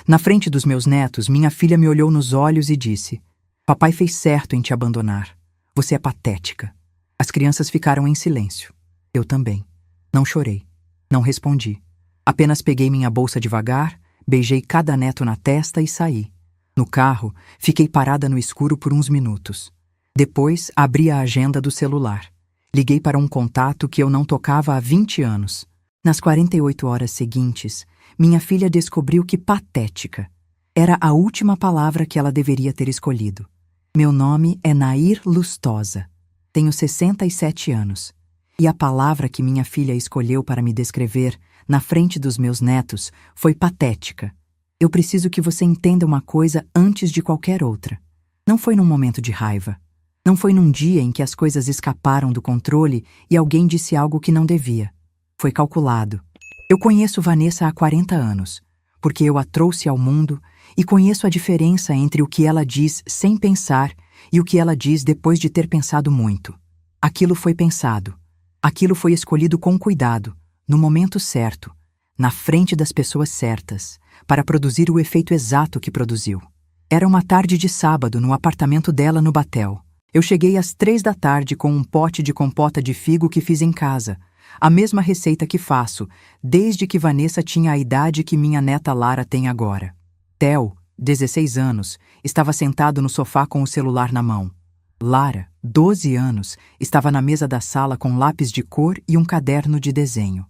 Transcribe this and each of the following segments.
Na frente dos meus netos, minha filha me olhou nos olhos e disse: Papai fez certo em te abandonar. Você é patética. As crianças ficaram em silêncio. Eu também. Não chorei. Não respondi. Apenas peguei minha bolsa devagar, beijei cada neto na testa e saí. No carro, fiquei parada no escuro por uns minutos. Depois, abri a agenda do celular. Liguei para um contato que eu não tocava há 20 anos. Nas 48 horas seguintes, minha filha descobriu que patética era a última palavra que ela deveria ter escolhido. Meu nome é Nair Lustosa. Tenho 67 anos. E a palavra que minha filha escolheu para me descrever, na frente dos meus netos, foi patética. Eu preciso que você entenda uma coisa antes de qualquer outra. Não foi num momento de raiva. Não foi num dia em que as coisas escaparam do controle e alguém disse algo que não devia. Foi calculado. Eu conheço Vanessa há 40 anos, porque eu a trouxe ao mundo e conheço a diferença entre o que ela diz sem pensar e o que ela diz depois de ter pensado muito. Aquilo foi pensado. Aquilo foi escolhido com cuidado, no momento certo, na frente das pessoas certas, para produzir o efeito exato que produziu. Era uma tarde de sábado no apartamento dela no Batel. Eu cheguei às 3 da tarde com um pote de compota de figo que fiz em casa, a mesma receita que faço, desde que Vanessa tinha a idade que minha neta Lara tem agora. Theo, 16 anos, estava sentado no sofá com o celular na mão. Lara, 12 anos, estava na mesa da sala com lápis de cor e um caderno de desenho.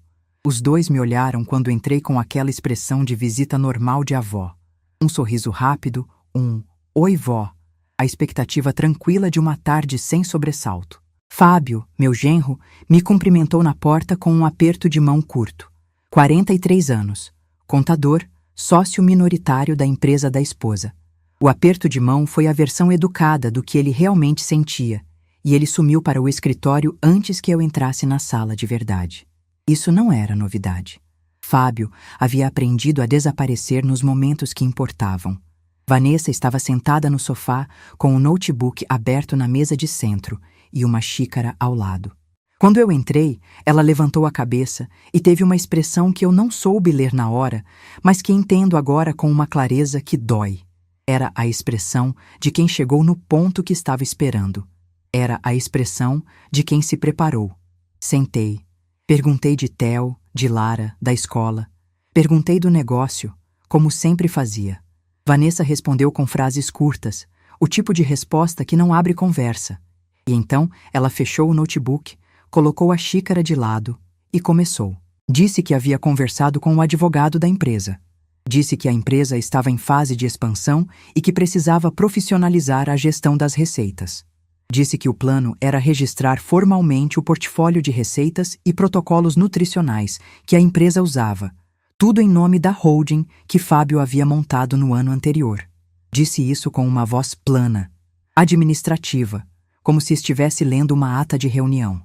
Os dois me olharam quando entrei com aquela expressão de visita normal de avó. Um sorriso rápido, um "Oi, vó", a expectativa tranquila de uma tarde sem sobressalto. Fábio, meu genro, me cumprimentou na porta com um aperto de mão curto. 43 anos, contador, sócio minoritário da empresa da esposa. O aperto de mão foi a versão educada do que ele realmente sentia, e ele sumiu para o escritório antes que eu entrasse na sala de verdade. Isso não era novidade. Fábio havia aprendido a desaparecer nos momentos que importavam. Vanessa estava sentada no sofá com um notebook aberto na mesa de centro e uma xícara ao lado. Quando eu entrei, ela levantou a cabeça e teve uma expressão que eu não soube ler na hora, mas que entendo agora com uma clareza que dói. Era a expressão de quem chegou no ponto que estava esperando. Era a expressão de quem se preparou. Sentei. Perguntei de Theo, de Lara, da escola. Perguntei do negócio, como sempre fazia. Vanessa respondeu com frases curtas, o tipo de resposta que não abre conversa. E então ela fechou o notebook, colocou a xícara de lado e começou. Disse que havia conversado com o advogado da empresa. Disse que a empresa estava em fase de expansão e que precisava profissionalizar a gestão das receitas. Disse que o plano era registrar formalmente o portfólio de receitas e protocolos nutricionais que a empresa usava, tudo em nome da holding que Fábio havia montado no ano anterior. Disse isso com uma voz plana, administrativa, como se estivesse lendo uma ata de reunião.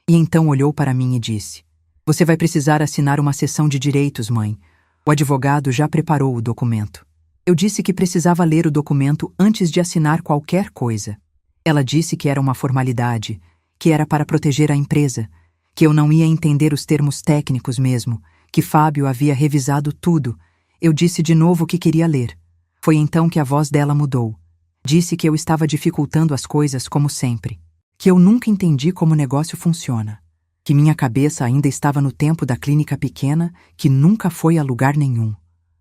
E então olhou para mim e disse: "Você vai precisar assinar uma cessão de direitos, mãe. O advogado já preparou o documento." Eu disse que precisava ler o documento antes de assinar qualquer coisa. Ela disse que era uma formalidade, que era para proteger a empresa, que eu não ia entender os termos técnicos mesmo, que Fábio havia revisado tudo. Eu disse de novo que queria ler. Foi então que a voz dela mudou. Disse que eu estava dificultando as coisas como sempre, que eu nunca entendi como o negócio funciona, que minha cabeça ainda estava no tempo da clínica pequena, que nunca foi a lugar nenhum.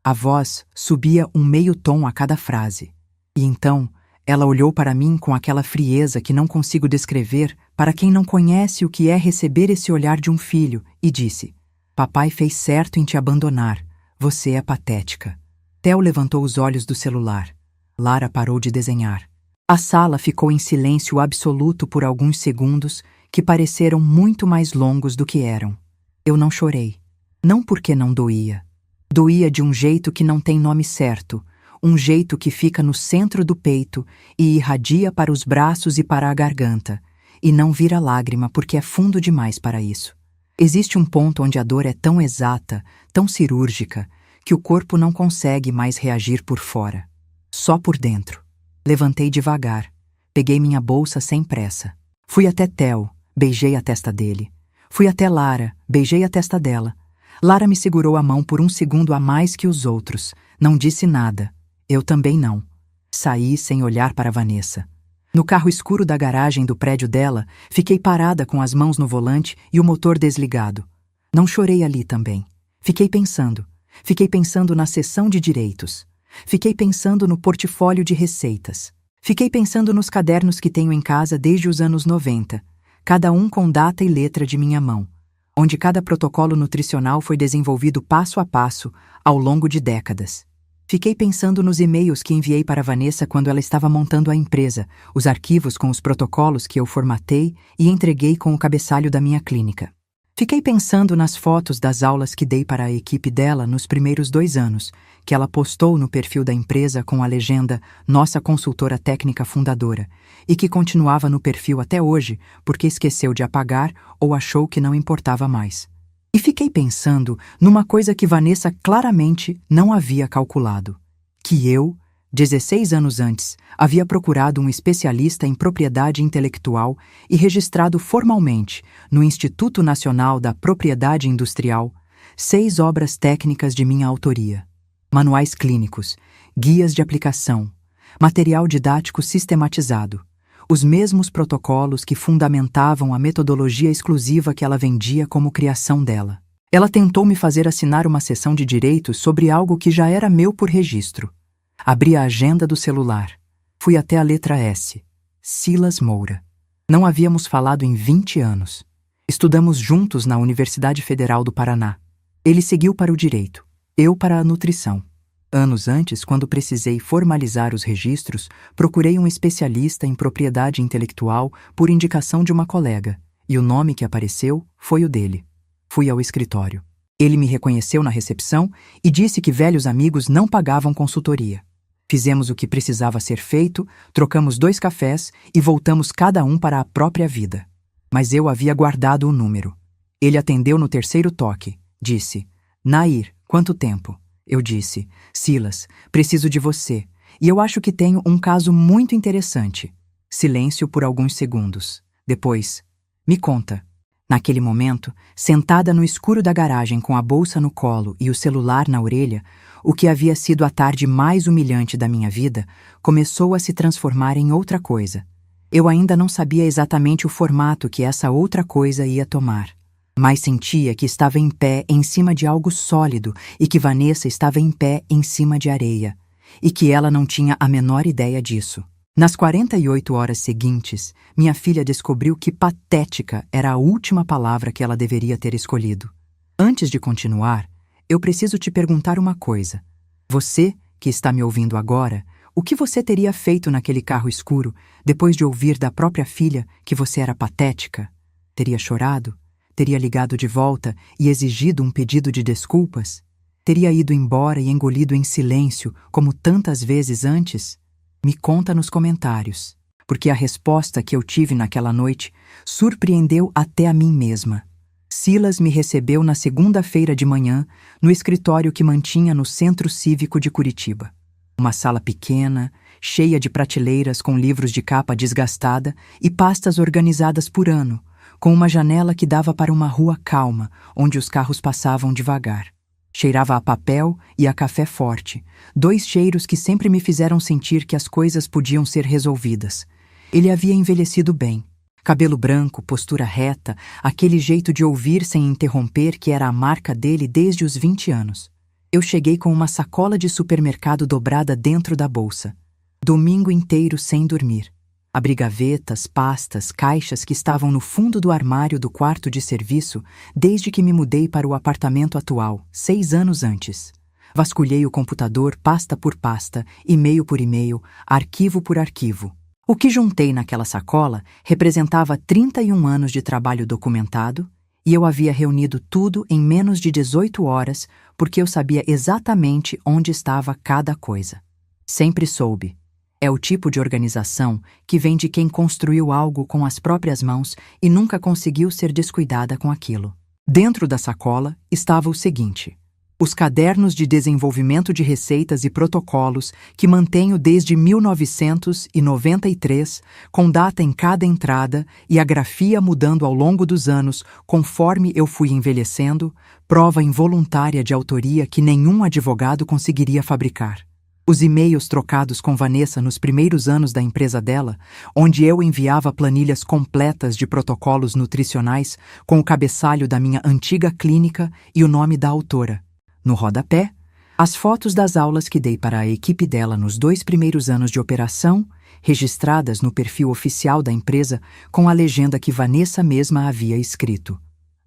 A voz subia um meio tom a cada frase. E então, ela olhou para mim com aquela frieza que não consigo descrever para quem não conhece o que é receber esse olhar de um filho, e disse: "Papai fez certo em te abandonar. Você é patética." Theo levantou os olhos do celular. Lara parou de desenhar. A sala ficou em silêncio absoluto por alguns segundos que pareceram muito mais longos do que eram. Eu não chorei. Não porque não doía. Doía de um jeito que não tem nome certo, um jeito que fica no centro do peito e irradia para os braços e para a garganta, e não vira lágrima porque é fundo demais para isso. Existe um ponto onde a dor é tão exata, tão cirúrgica, que o corpo não consegue mais reagir por fora. Só por dentro. Levantei devagar. Peguei minha bolsa sem pressa. Fui até Theo, beijei a testa dele. Fui até Lara, beijei a testa dela. Lara me segurou a mão por um segundo a mais que os outros, Não disse nada. Eu também não. Saí sem olhar para Vanessa. No carro escuro da garagem do prédio dela, fiquei parada com as mãos no volante e o motor desligado. Não chorei ali também. Fiquei pensando. Fiquei pensando na seção de direitos. Fiquei pensando no portfólio de receitas. Fiquei pensando nos cadernos que tenho em casa desde os anos 90, cada um com data e letra de minha mão, onde cada protocolo nutricional foi desenvolvido passo a passo ao longo de décadas. Fiquei pensando nos e-mails que enviei para Vanessa quando ela estava montando a empresa, os arquivos com os protocolos que eu formatei e entreguei com o cabeçalho da minha clínica. Fiquei pensando nas fotos das aulas que dei para a equipe dela nos primeiros 2 anos, que ela postou no perfil da empresa com a legenda Nossa Consultora Técnica Fundadora, e que continuava no perfil até hoje porque esqueceu de apagar ou achou que não importava mais. E fiquei pensando numa coisa que Vanessa claramente não havia calculado, que eu, 16 anos antes, havia procurado um especialista em propriedade intelectual e registrado formalmente, no Instituto Nacional da Propriedade Industrial, 6 obras técnicas de minha autoria. Manuais clínicos, guias de aplicação, material didático sistematizado, os mesmos protocolos que fundamentavam a metodologia exclusiva que ela vendia como criação dela. Ela tentou me fazer assinar uma seção de direitos sobre algo que já era meu por registro. Abri a agenda do celular. Fui até a letra S. Silas Moura. Não havíamos falado em 20 anos. Estudamos juntos na Universidade Federal do Paraná. Ele seguiu para o direito, eu para a nutrição. Anos antes, quando precisei formalizar os registros, procurei um especialista em propriedade intelectual por indicação de uma colega, e o nome que apareceu foi o dele. Fui ao escritório. Ele me reconheceu na recepção e disse que velhos amigos não pagavam consultoria. Fizemos o que precisava ser feito, trocamos 2 cafés e voltamos cada um para a própria vida. Mas eu havia guardado o número. Ele atendeu no 3º toque. Disse: Nair, quanto tempo? Eu disse: Silas, preciso de você, e eu acho que tenho um caso muito interessante. Silêncio por alguns segundos. Depois: me conta. Naquele momento, sentada no escuro da garagem com a bolsa no colo e o celular na orelha, o que havia sido a tarde mais humilhante da minha vida começou a se transformar em outra coisa. Eu ainda não sabia exatamente o formato que essa outra coisa ia tomar, mas sentia que estava em pé em cima de algo sólido e que Vanessa estava em pé em cima de areia, e que ela não tinha a menor ideia disso. Nas 48 horas seguintes, minha filha descobriu que patética era a última palavra que ela deveria ter escolhido. Antes de continuar, eu preciso te perguntar uma coisa. Você, que está me ouvindo agora, o que você teria feito naquele carro escuro depois de ouvir da própria filha que você era patética? Teria chorado? Teria ligado de volta e exigido um pedido de desculpas? Teria ido embora e engolido em silêncio, como tantas vezes antes? Me conta nos comentários, porque a resposta que eu tive naquela noite surpreendeu até a mim mesma. Silas me recebeu na segunda-feira de manhã, no escritório que mantinha no Centro Cívico de Curitiba. Uma sala pequena, cheia de prateleiras com livros de capa desgastada e pastas organizadas por ano, com uma janela que dava para uma rua calma, onde os carros passavam devagar. Cheirava a papel e a café forte, 2 cheiros que sempre me fizeram sentir que as coisas podiam ser resolvidas. Ele havia envelhecido bem. Cabelo branco, postura reta, aquele jeito de ouvir sem interromper que era a marca dele desde os 20 anos. Eu cheguei com uma sacola de supermercado dobrada dentro da bolsa. Domingo inteiro sem dormir. Abri gavetas, pastas, caixas que estavam no fundo do armário do quarto de serviço desde que me mudei para o apartamento atual, 6 anos antes. Vasculhei o computador pasta por pasta, e-mail por e-mail, arquivo por arquivo. O que juntei naquela sacola representava 31 anos de trabalho documentado, e eu havia reunido tudo em menos de 18 horas porque eu sabia exatamente onde estava cada coisa. Sempre soube. É o tipo de organização que vem de quem construiu algo com as próprias mãos e nunca conseguiu ser descuidada com aquilo. Dentro da sacola estava o seguinte: Os cadernos de desenvolvimento de receitas e protocolos que mantenho desde 1993, com data em cada entrada e a grafia mudando ao longo dos anos conforme eu fui envelhecendo, prova involuntária de autoria que nenhum advogado conseguiria fabricar. Os e-mails trocados com Vanessa nos primeiros anos da empresa dela, onde eu enviava planilhas completas de protocolos nutricionais com o cabeçalho da minha antiga clínica e o nome da autora. No rodapé, as fotos das aulas que dei para a equipe dela nos 2 primeiros anos de operação, registradas no perfil oficial da empresa com a legenda que Vanessa mesma havia escrito.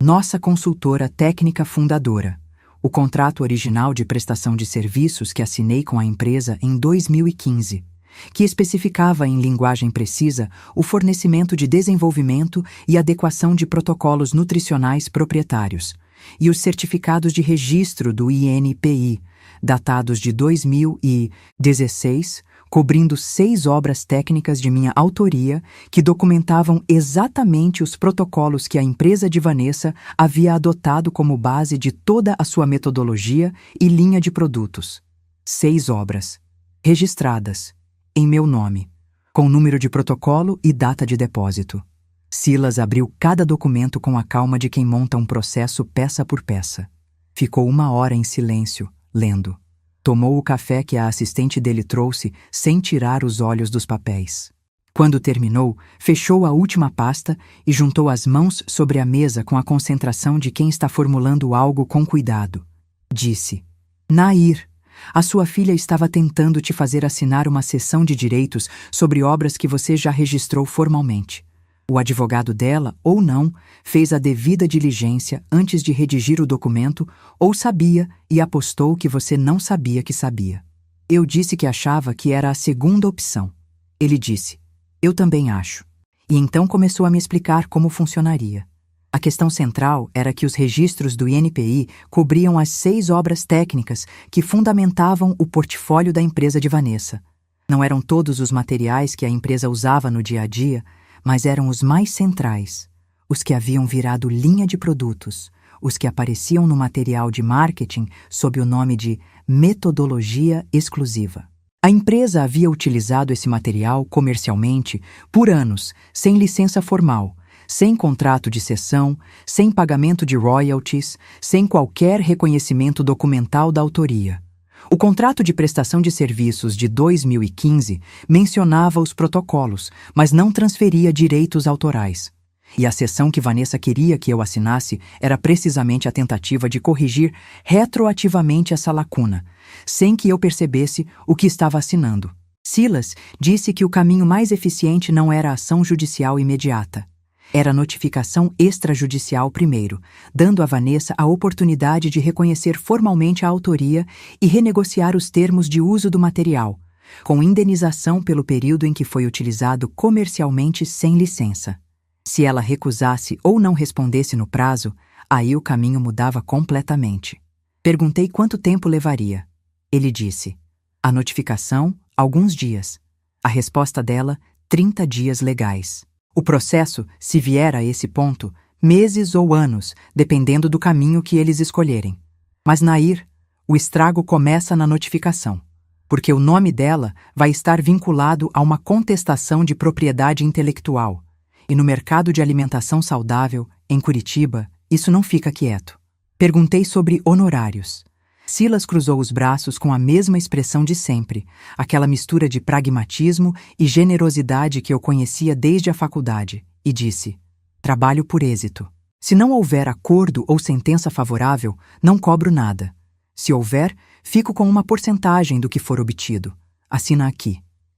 Nossa consultora técnica fundadora. O contrato original de prestação de serviços que assinei com a empresa em 2015, que especificava em linguagem precisa o fornecimento de desenvolvimento e adequação de protocolos nutricionais proprietários, e os certificados de registro do INPI, datados de 2016, cobrindo 6 obras técnicas de minha autoria que documentavam exatamente os protocolos que a empresa de Vanessa havia adotado como base de toda a sua metodologia e linha de produtos. 6 obras, registradas, em meu nome, com número de protocolo e data de depósito. Silas abriu cada documento com a calma de quem monta um processo peça por peça. Ficou 1 hora em silêncio, lendo. Tomou o café que a assistente dele trouxe sem tirar os olhos dos papéis. Quando terminou, fechou a última pasta e juntou as mãos sobre a mesa com a concentração de quem está formulando algo com cuidado. Disse: Nair, a sua filha estava tentando te fazer assinar uma cessão de direitos sobre obras que você já registrou formalmente. O advogado dela, ou não, fez a devida diligência antes de redigir o documento ou sabia e apostou que você não sabia que sabia. Eu disse que achava que era a segunda opção. Ele disse: eu também acho. E então começou a me explicar como funcionaria. A questão central era que os registros do INPI cobriam as 6 obras técnicas que fundamentavam o portfólio da empresa de Vanessa. Não eram todos os materiais que a empresa usava no dia a dia, mas eram os mais centrais, os que haviam virado linha de produtos, os que apareciam no material de marketing sob o nome de metodologia exclusiva. A empresa havia utilizado esse material comercialmente por anos, sem licença formal, sem contrato de cessão, sem pagamento de royalties, sem qualquer reconhecimento documental da autoria. O contrato de prestação de serviços de 2015 mencionava os protocolos, mas não transferia direitos autorais. E a seção que Vanessa queria que eu assinasse era precisamente a tentativa de corrigir retroativamente essa lacuna, sem que eu percebesse o que estava assinando. Silas disse que o caminho mais eficiente não era a ação judicial imediata. Era a notificação extrajudicial primeiro, dando a Vanessa a oportunidade de reconhecer formalmente a autoria e renegociar os termos de uso do material, com indenização pelo período em que foi utilizado comercialmente sem licença. Se ela recusasse ou não respondesse no prazo, aí o caminho mudava completamente. Perguntei quanto tempo levaria. Ele disse: a notificação, alguns dias. A resposta dela, 30 dias legais. O processo, se vier a esse ponto, meses ou anos, dependendo do caminho que eles escolherem. Mas Nair, o estrago começa na notificação, porque o nome dela vai estar vinculado a uma contestação de propriedade intelectual. E no mercado de alimentação saudável, em Curitiba, isso não fica quieto. Perguntei sobre honorários. Silas cruzou os braços com a mesma expressão de sempre, aquela mistura de pragmatismo e generosidade que eu conhecia desde a faculdade, e disse: trabalho por êxito. Se não houver acordo ou sentença favorável, não cobro nada. Se houver, fico com uma porcentagem do que for obtido. Assina aqui.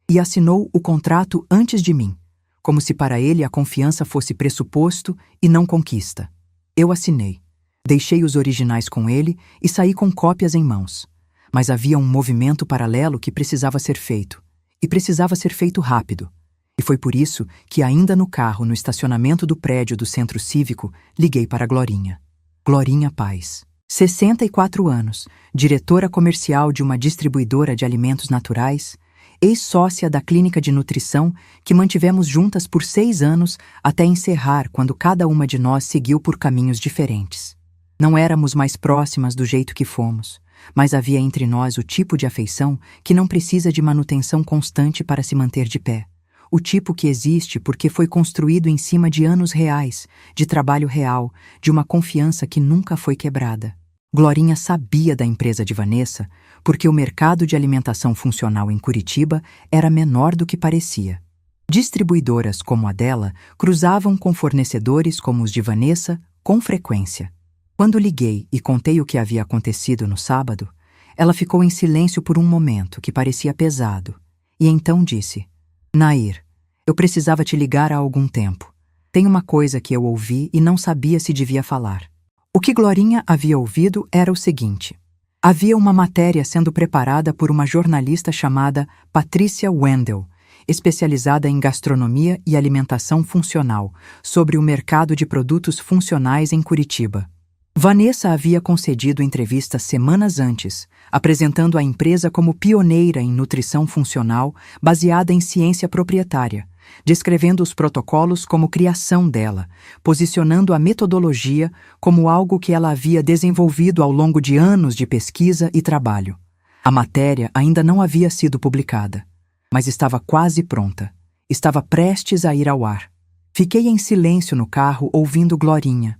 E assinou o contrato antes de mim, como se para ele a confiança fosse pressuposto e não conquista. Eu assinei. Deixei os originais com ele e saí com cópias em mãos. Mas havia um movimento paralelo que precisava ser feito. E precisava ser feito rápido. E foi por isso que, ainda no carro, no estacionamento do prédio do Centro Cívico, liguei para Glorinha. Glorinha Paz. 64 anos, diretora comercial de uma distribuidora de alimentos naturais, ex-sócia da clínica de nutrição que mantivemos juntas por 6 anos até encerrar quando cada uma de nós seguiu por caminhos diferentes. Não éramos mais próximas do jeito que fomos, mas havia entre nós o tipo de afeição que não precisa de manutenção constante para se manter de pé. O tipo que existe porque foi construído em cima de anos reais, de trabalho real, de uma confiança que nunca foi quebrada. Glorinha sabia da empresa de Vanessa porque o mercado de alimentação funcional em Curitiba era menor do que parecia. Distribuidoras como a dela cruzavam com fornecedores como os de Vanessa com frequência. Quando liguei e contei o que havia acontecido no sábado, ela ficou em silêncio por um momento que parecia pesado, e então disse: Nair, eu precisava te ligar há algum tempo. Tem uma coisa que eu ouvi e não sabia se devia falar. O que Glorinha havia ouvido era o seguinte: havia uma matéria sendo preparada por uma jornalista chamada Patrícia Wendel, especializada em gastronomia e alimentação funcional, sobre o mercado de produtos funcionais em Curitiba. Vanessa havia concedido entrevistas semanas antes, apresentando a empresa como pioneira em nutrição funcional baseada em ciência proprietária, descrevendo os protocolos como criação dela, posicionando a metodologia como algo que ela havia desenvolvido ao longo de anos de pesquisa e trabalho. A matéria ainda não havia sido publicada, mas estava quase pronta. Estava prestes a ir ao ar. Fiquei em silêncio no carro ouvindo Glorinha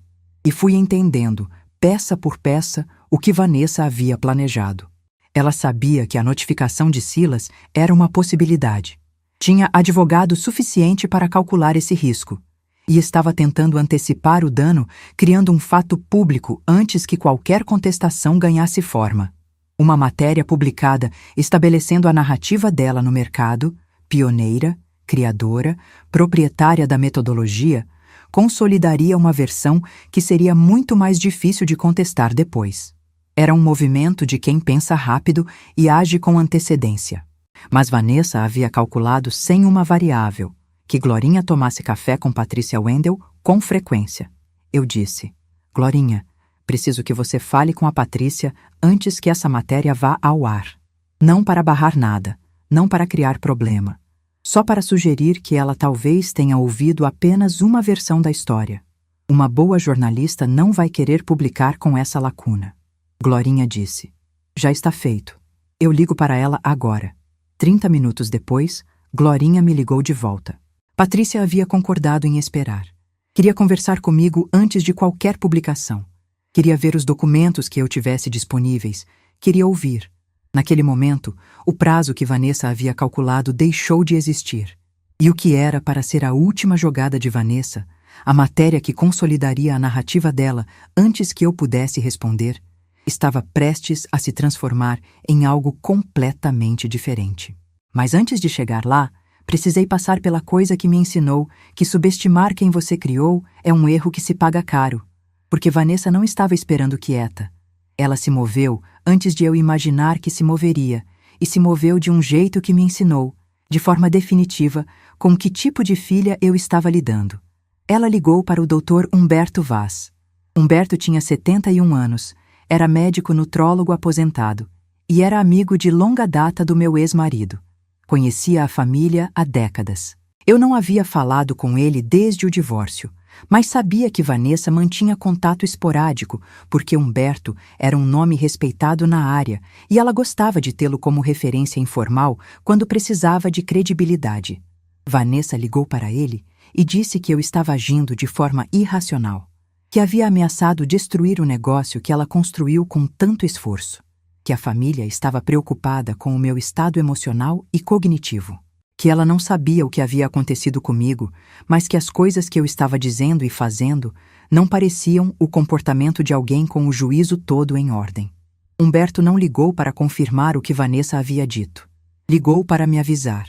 e fui entendendo, peça por peça, o que Vanessa havia planejado. Ela sabia que a notificação de Silas era uma possibilidade. Tinha advogado suficiente para calcular esse risco e estava tentando antecipar o dano, criando um fato público antes que qualquer contestação ganhasse forma. Uma matéria publicada estabelecendo a narrativa dela no mercado, pioneira, criadora, proprietária da metodologia, consolidaria uma versão que seria muito mais difícil de contestar depois. Era um movimento de quem pensa rápido e age com antecedência. Mas Vanessa havia calculado sem uma variável, que Glorinha tomasse café com Patrícia Wendel com frequência. Eu disse: Glorinha, preciso que você fale com a Patrícia antes que essa matéria vá ao ar. Não para barrar nada, não para criar problema. Só para sugerir que ela talvez tenha ouvido apenas uma versão da história. Uma boa jornalista não vai querer publicar com essa lacuna. Glorinha disse: já está feito. Eu ligo para ela agora. 30 minutos depois, Glorinha me ligou de volta. Patrícia havia concordado em esperar. Queria conversar comigo antes de qualquer publicação. Queria ver os documentos que eu tivesse disponíveis. Queria ouvir. Naquele momento, o prazo que Vanessa havia calculado deixou de existir. E o que era para ser a última jogada de Vanessa, a matéria que consolidaria a narrativa dela antes que eu pudesse responder, estava prestes a se transformar em algo completamente diferente. Mas antes de chegar lá, precisei passar pela coisa que me ensinou que subestimar quem você criou é um erro que se paga caro, porque Vanessa não estava esperando quieta. Ela se moveu antes de eu imaginar que se moveria, e se moveu de um jeito que me ensinou, de forma definitiva, com que tipo de filha eu estava lidando. Ela ligou para o Dr. Humberto Vaz. Humberto tinha 71 anos, era médico nutrólogo aposentado, e era amigo de longa data do meu ex-marido. Conhecia a família há décadas. Eu não havia falado com ele desde o divórcio, mas sabia que Vanessa mantinha contato esporádico, porque Humberto era um nome respeitado na área e ela gostava de tê-lo como referência informal quando precisava de credibilidade. Vanessa ligou para ele e disse que eu estava agindo de forma irracional, que havia ameaçado destruir o negócio que ela construiu com tanto esforço, que a família estava preocupada com o meu estado emocional e cognitivo, que ela não sabia o que havia acontecido comigo, mas que as coisas que eu estava dizendo e fazendo não pareciam o comportamento de alguém com o juízo todo em ordem. Humberto não ligou para confirmar o que Vanessa havia dito. Ligou para me avisar.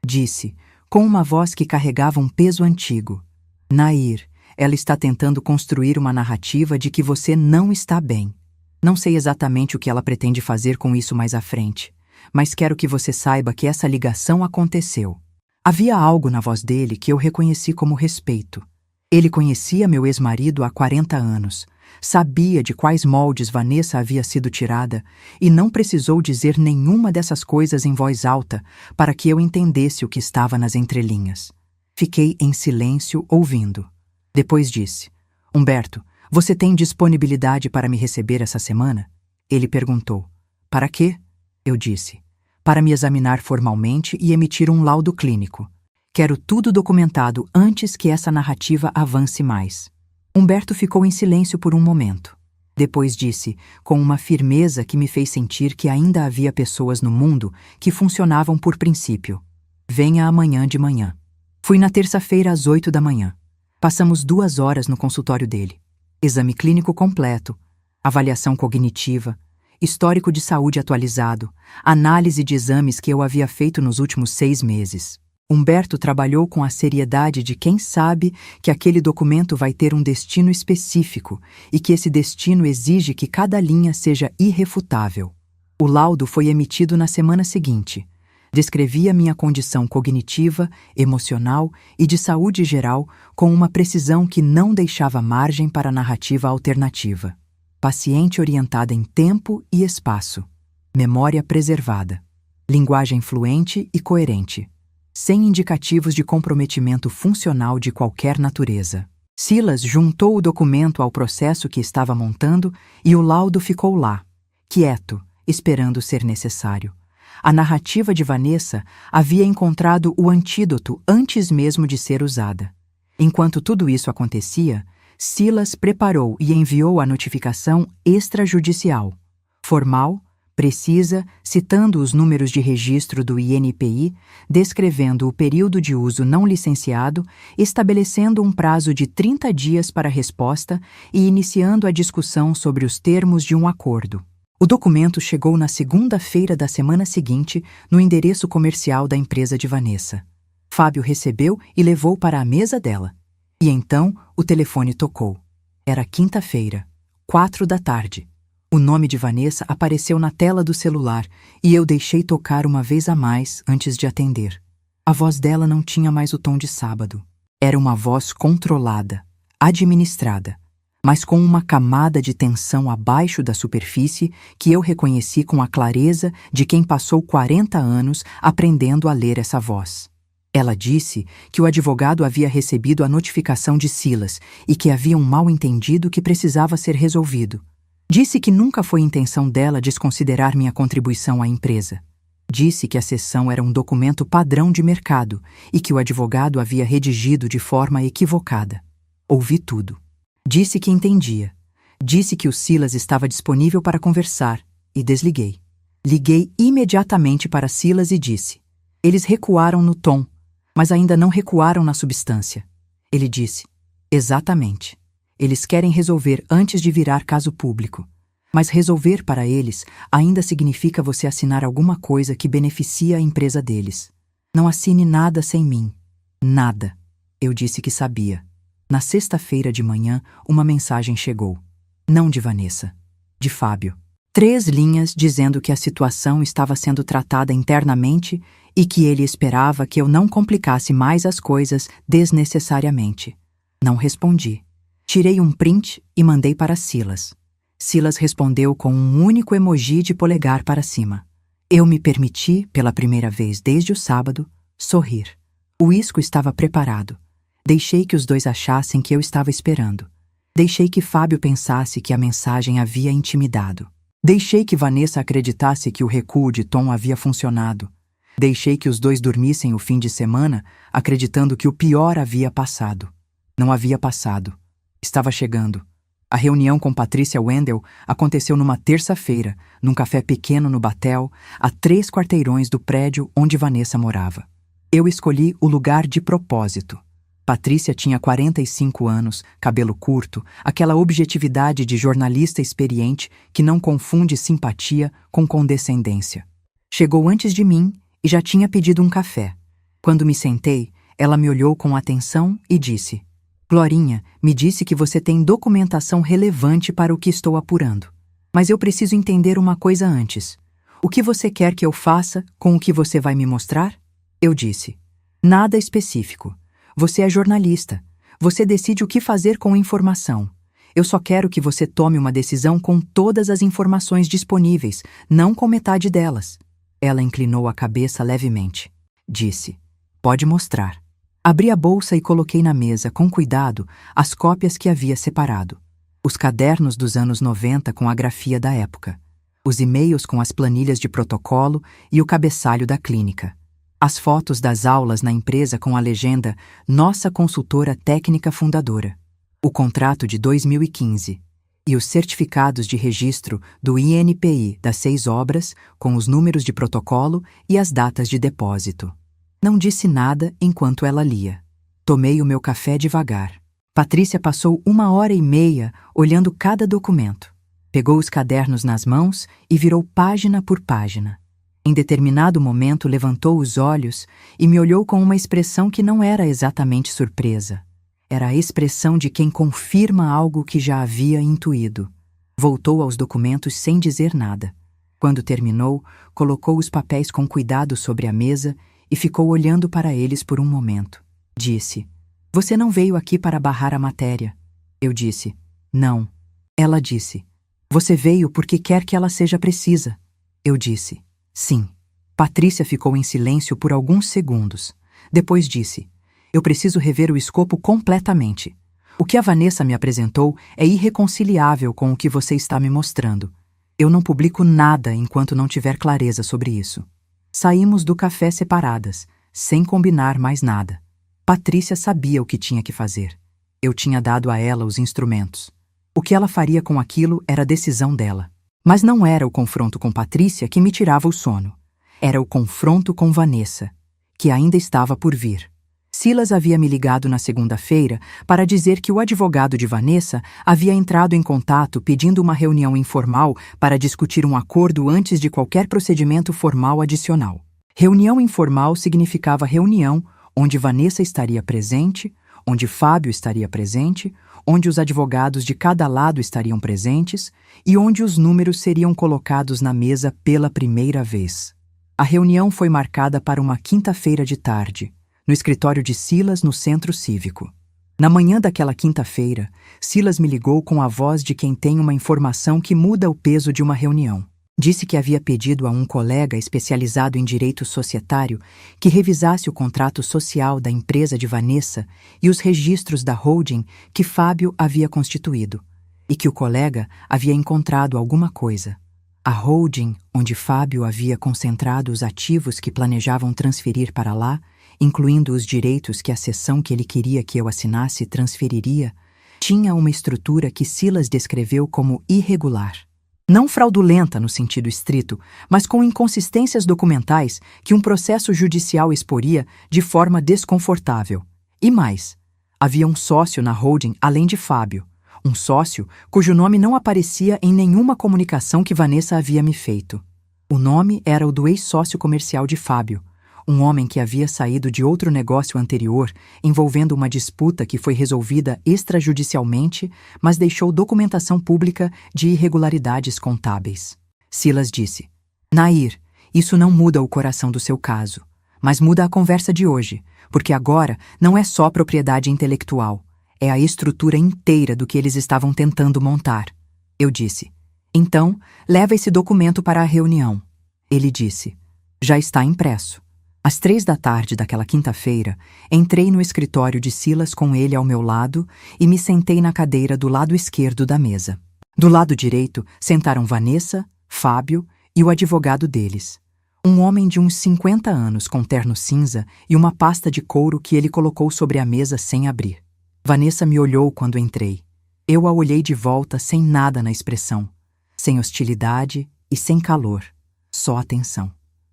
Disse, com uma voz que carregava um peso antigo: Nair, ela está tentando construir uma narrativa de que você não está bem. Não sei exatamente o que ela pretende fazer com isso mais à frente, mas quero que você saiba que essa ligação aconteceu. Havia algo na voz dele que eu reconheci como respeito. Ele conhecia meu ex-marido há 40 anos, sabia de quais moldes Vanessa havia sido tirada e não precisou dizer nenhuma dessas coisas em voz alta para que eu entendesse o que estava nas entrelinhas. Fiquei em silêncio ouvindo. Depois disse: Humberto, Você tem disponibilidade para me receber essa semana? Ele perguntou. Para quê? Eu disse. Para me examinar formalmente e emitir um laudo clínico. Quero tudo documentado antes que essa narrativa avance mais. Humberto ficou em silêncio por um momento. Depois disse, com uma firmeza que me fez sentir que ainda havia pessoas no mundo que funcionavam por princípio. Venha amanhã de manhã. Fui na terça-feira às 8 da manhã. Passamos 2 horas no consultório dele. Exame clínico completo, avaliação cognitiva, histórico de saúde atualizado, análise de exames que eu havia feito nos últimos 6 meses. Humberto trabalhou com a seriedade de quem sabe que aquele documento vai ter um destino específico e que esse destino exige que cada linha seja irrefutável. O laudo foi emitido na semana seguinte. Descrevia minha condição cognitiva, emocional e de saúde geral com uma precisão que não deixava margem para narrativa alternativa. Paciente orientada em tempo e espaço. Memória preservada. Linguagem fluente e coerente. Sem indicativos de comprometimento funcional de qualquer natureza. Silas juntou o documento ao processo que estava montando e o laudo ficou lá, quieto, esperando ser necessário. A narrativa de Vanessa havia encontrado o antídoto antes mesmo de ser usada. Enquanto tudo isso acontecia, Silas preparou e enviou a notificação extrajudicial, formal, precisa, citando os números de registro do INPI, descrevendo o período de uso não licenciado, estabelecendo um prazo de 30 dias para resposta e iniciando a discussão sobre os termos de um acordo. O documento chegou na segunda-feira da semana seguinte no endereço comercial da empresa de Vanessa. Fábio recebeu e levou para a mesa dela. E então o telefone tocou. Era quinta-feira, 4 da tarde. O nome de Vanessa apareceu na tela do celular e eu deixei tocar uma vez a mais antes de atender. A voz dela não tinha mais o tom de sábado. Era uma voz controlada, administrada, mas com uma camada de tensão abaixo da superfície que eu reconheci com a clareza de quem passou 40 anos aprendendo a ler essa voz. Ela disse que o advogado havia recebido a notificação de Silas e que havia um mal-entendido que precisava ser resolvido. Disse que nunca foi intenção dela desconsiderar minha contribuição à empresa. Disse que a cessão era um documento padrão de mercado e que o advogado havia redigido de forma equivocada. Ouvi tudo. Disse que entendia. Disse que o Silas estava disponível para conversar e desliguei. Liguei imediatamente para Silas e disse. Eles recuaram no tom, mas ainda não recuaram na substância. Ele disse. Exatamente. Eles querem resolver antes de virar caso público. Mas resolver para eles ainda significa você assinar alguma coisa que beneficia a empresa deles. Não assine nada sem mim. Nada. Eu disse que sabia. Na sexta-feira de manhã, uma mensagem chegou. Não de Vanessa. De Fábio. 3 linhas dizendo que a situação estava sendo tratada internamente e que ele esperava que eu não complicasse mais as coisas desnecessariamente. Não respondi. Tirei um print e mandei para Silas. Silas respondeu com um único emoji de polegar para cima. Eu me permiti, pela primeira vez desde o sábado, sorrir. O uísque estava preparado. Deixei que os dois achassem que eu estava esperando. Deixei que Fábio pensasse que a mensagem havia intimidado. Deixei que Vanessa acreditasse que o recuo de tom havia funcionado. Deixei que os dois dormissem o fim de semana, acreditando que o pior havia passado. Não havia passado. Estava chegando. A reunião com Patrícia Wendel aconteceu numa terça-feira, num café pequeno no Batel, a 3 quarteirões do prédio onde Vanessa morava. Eu escolhi o lugar de propósito. Patrícia tinha 45 anos, cabelo curto, aquela objetividade de jornalista experiente que não confunde simpatia com condescendência. Chegou antes de mim e já tinha pedido um café. Quando me sentei, ela me olhou com atenção e disse: Glorinha, me disse que você tem documentação relevante para o que estou apurando. Mas eu preciso entender uma coisa antes. O que você quer que eu faça com o que você vai me mostrar? Eu disse. Nada específico. Você é jornalista. Você decide o que fazer com a informação. Eu só quero que você tome uma decisão com todas as informações disponíveis, não com metade delas. Ela inclinou a cabeça levemente. Disse. Pode mostrar. Abri a bolsa e coloquei na mesa, com cuidado, as cópias que havia separado. Os cadernos dos anos 90 com a grafia da época, os e-mails com as planilhas de protocolo e o cabeçalho da clínica, as fotos das aulas na empresa com a legenda Nossa Consultora Técnica Fundadora, o contrato de 2015 e os certificados de registro do INPI das 6 obras com os números de protocolo e as datas de depósito. Não disse nada enquanto ela lia. Tomei o meu café devagar. Patrícia passou 1h30 olhando cada documento. Pegou os cadernos nas mãos e virou página por página. Em determinado momento levantou os olhos e me olhou com uma expressão que não era exatamente surpresa. Era a expressão de quem confirma algo que já havia intuído. Voltou aos documentos sem dizer nada. Quando terminou, colocou os papéis com cuidado sobre a mesa e ficou olhando para eles por um momento. Disse: "Você não veio aqui para barrar a matéria." Eu disse: "Não." Ela disse: "Você veio porque quer que ela seja precisa." Eu disse: "Sim." Patrícia ficou em silêncio por alguns segundos. Depois disse: "Eu preciso rever o escopo completamente. O que a Vanessa me apresentou é irreconciliável com o que você está me mostrando. Eu não publico nada enquanto não tiver clareza sobre isso." Saímos do café separadas, sem combinar mais nada. Patrícia sabia o que tinha que fazer. Eu tinha dado a ela os instrumentos. O que ela faria com aquilo era decisão dela. Mas não era o confronto com Patrícia que me tirava o sono. Era o confronto com Vanessa, que ainda estava por vir. Silas havia me ligado na segunda-feira para dizer que o advogado de Vanessa havia entrado em contato pedindo uma reunião informal para discutir um acordo antes de qualquer procedimento formal adicional. Reunião informal significava reunião onde Vanessa estaria presente, onde Fábio estaria presente, onde os advogados de cada lado estariam presentes e onde os números seriam colocados na mesa pela primeira vez. A reunião foi marcada para uma quinta-feira de tarde, no escritório de Silas, no Centro Cívico. Na manhã daquela quinta-feira, Silas me ligou com a voz de quem tem uma informação que muda o peso de uma reunião. Disse que havia pedido a um colega especializado em direito societário que revisasse o contrato social da empresa de Vanessa e os registros da holding que Fábio havia constituído, e que o colega havia encontrado alguma coisa. A holding, onde Fábio havia concentrado os ativos que planejavam transferir para lá, incluindo os direitos que a seção que ele queria que eu assinasse transferiria, tinha uma estrutura que Silas descreveu como irregular. Não fraudulenta no sentido estrito, mas com inconsistências documentais que um processo judicial exporia de forma desconfortável. E mais, havia um sócio na holding além de Fábio, um sócio cujo nome não aparecia em nenhuma comunicação que Vanessa havia me feito. O nome era o do ex-sócio comercial de Fábio, um homem que havia saído de outro negócio anterior envolvendo uma disputa que foi resolvida extrajudicialmente, mas deixou documentação pública de irregularidades contábeis. Silas disse: "Nair, isso não muda o coração do seu caso, mas muda a conversa de hoje, porque agora não é só propriedade intelectual, é a estrutura inteira do que eles estavam tentando montar." Eu disse: "Então, leva esse documento para a reunião." Ele disse: "Já está impresso." Às 15h daquela quinta-feira, entrei no escritório de Silas com ele ao meu lado e me sentei na cadeira do lado esquerdo da mesa. Do lado direito, sentaram Vanessa, Fábio e o advogado deles. Um homem de uns 50 anos com terno cinza e uma pasta de couro que ele colocou sobre a mesa sem abrir. Vanessa me olhou quando entrei. Eu a olhei de volta sem nada na expressão, sem hostilidade e sem calor, só atenção.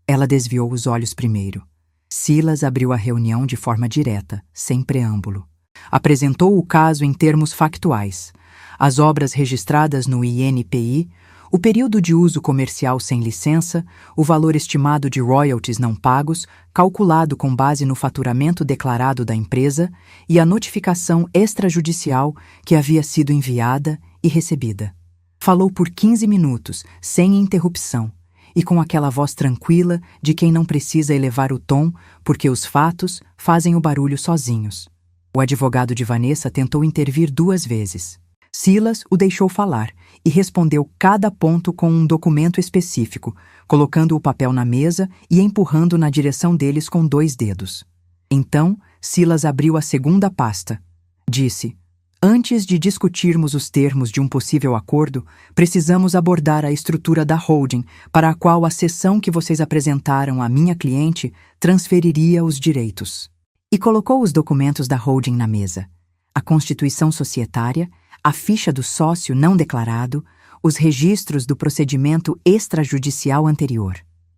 Ela desviou os olhos primeiro. Silas abriu a reunião de forma direta, sem preâmbulo. Apresentou o caso em termos factuais. As obras registradas no INPI, o período de uso comercial sem licença, o valor estimado de royalties não pagos, calculado com base no faturamento declarado da empresa, e a notificação extrajudicial que havia sido enviada e recebida. Falou por 15 minutos, sem interrupção, e com aquela voz tranquila de quem não precisa elevar o tom porque os fatos fazem o barulho sozinhos. O advogado de Vanessa tentou intervir 2 vezes. Silas o deixou falar e respondeu cada ponto com um documento específico, colocando o papel na mesa e empurrando na direção deles com 2 dedos. Então, Silas abriu a segunda pasta. Disse: Antes de discutirmos os termos de um possível acordo, precisamos abordar a estrutura da holding, para a qual a cessão que vocês apresentaram à minha cliente transferiria os direitos. E colocou os documentos da holding na mesa: a constituição societária, a ficha do sócio não declarado, os registros do procedimento extrajudicial anterior.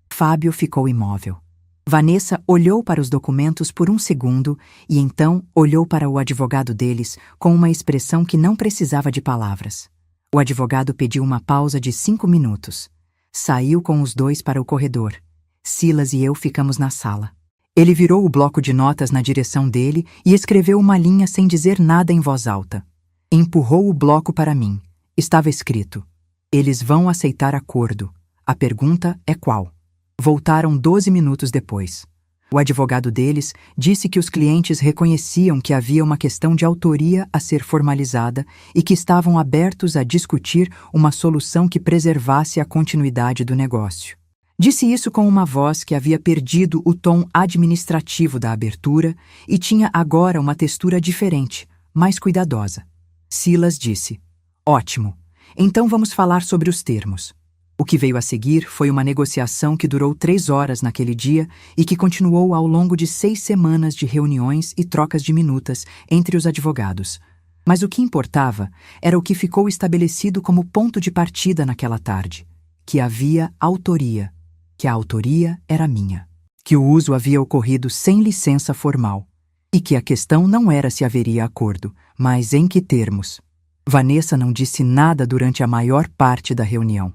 Fábio ficou imóvel. Vanessa olhou para os documentos por um segundo e então olhou para o advogado deles com uma expressão que não precisava de palavras. O advogado pediu uma pausa de 5 minutos. Saiu com os dois para o corredor. Silas e eu ficamos na sala. Ele virou o bloco de notas na direção dele e escreveu uma linha sem dizer nada em voz alta. Empurrou o bloco para mim. Estava escrito: eles vão aceitar acordo. A pergunta é qual? Voltaram 12 minutos depois. O advogado deles disse que os clientes reconheciam que havia uma questão de autoria a ser formalizada e que estavam abertos a discutir uma solução que preservasse a continuidade do negócio. Disse isso com uma voz que havia perdido o tom administrativo da abertura e tinha agora uma textura diferente, mais cuidadosa. Silas disse: ótimo, então vamos falar sobre os termos. O que veio a seguir foi uma negociação que durou 3 horas naquele dia e que continuou ao longo de 6 semanas de reuniões e trocas de minutas entre os advogados. Mas o que importava era o que ficou estabelecido como ponto de partida naquela tarde: que havia autoria, que a autoria era minha, que o uso havia ocorrido sem licença formal e que a questão não era se haveria acordo, mas em que termos. Vanessa não disse nada durante a maior parte da reunião.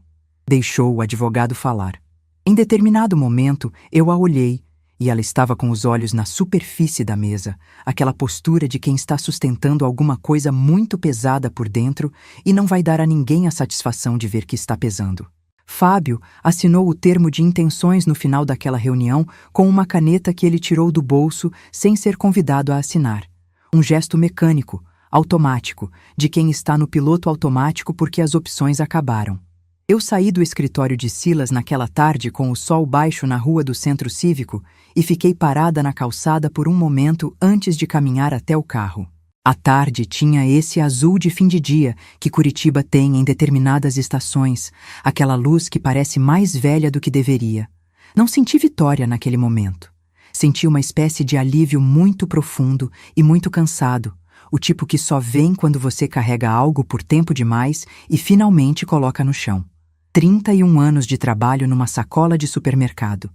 Deixou o advogado falar. Em determinado momento, eu a olhei e ela estava com os olhos na superfície da mesa, aquela postura de quem está sustentando alguma coisa muito pesada por dentro e não vai dar a ninguém a satisfação de ver que está pesando. Fábio assinou o termo de intenções no final daquela reunião com uma caneta que ele tirou do bolso sem ser convidado a assinar. Um gesto mecânico, automático, de quem está no piloto automático porque as opções acabaram. Eu saí do escritório de Silas naquela tarde com o sol baixo na rua do Centro Cívico e fiquei parada na calçada por um momento antes de caminhar até o carro. A tarde tinha esse azul de fim de dia que Curitiba tem em determinadas estações, aquela luz que parece mais velha do que deveria. Não senti vitória naquele momento. Senti uma espécie de alívio muito profundo e muito cansado, o tipo que só vem quando você carrega algo por tempo demais e finalmente coloca no chão. 31 anos de trabalho numa sacola de supermercado.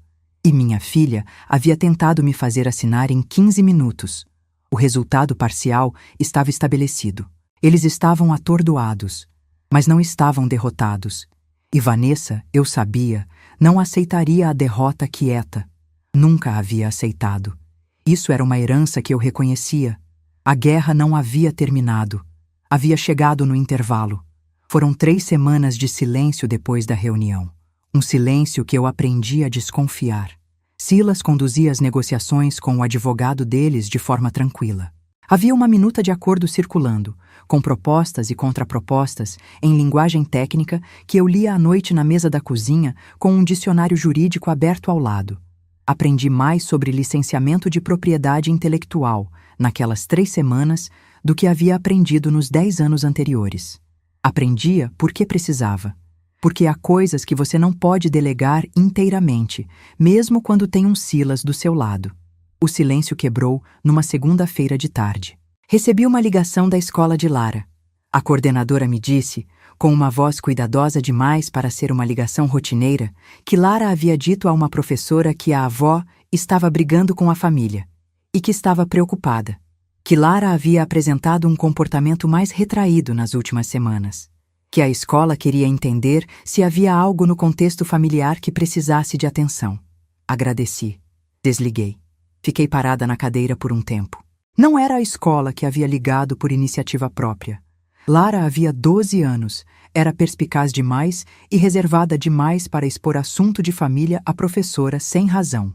E minha filha havia tentado me fazer assinar em 15 minutos. O resultado parcial estava estabelecido. Eles estavam atordoados, mas não estavam derrotados. E Vanessa, eu sabia, não aceitaria a derrota quieta. Nunca havia aceitado. Isso era uma herança que eu reconhecia. A guerra não havia terminado. Havia chegado no intervalo. Foram 3 semanas de silêncio depois da reunião. Um silêncio que eu aprendi a desconfiar. Silas conduzia as negociações com o advogado deles de forma tranquila. Havia uma minuta de acordo circulando, com propostas e contrapropostas, em linguagem técnica, que eu lia à noite na mesa da cozinha com um dicionário jurídico aberto ao lado. Aprendi mais sobre licenciamento de propriedade intelectual, naquelas 3 semanas, do que havia aprendido nos 10 anos anteriores. Aprendia porque precisava. Porque há coisas que você não pode delegar inteiramente, mesmo quando tem um Silas do seu lado. O silêncio quebrou numa segunda-feira de tarde. Recebi uma ligação da escola de Lara. A coordenadora me disse, com uma voz cuidadosa demais para ser uma ligação rotineira, que Lara havia dito a uma professora que a avó estava brigando com a família e que estava preocupada. Que Lara havia apresentado um comportamento mais retraído nas últimas semanas. Que a escola queria entender se havia algo no contexto familiar que precisasse de atenção. Agradeci. Desliguei. Fiquei parada na cadeira por um tempo. Não era a escola que havia ligado por iniciativa própria. Lara havia 12 anos, era perspicaz demais e reservada demais para expor assunto de família à professora sem razão.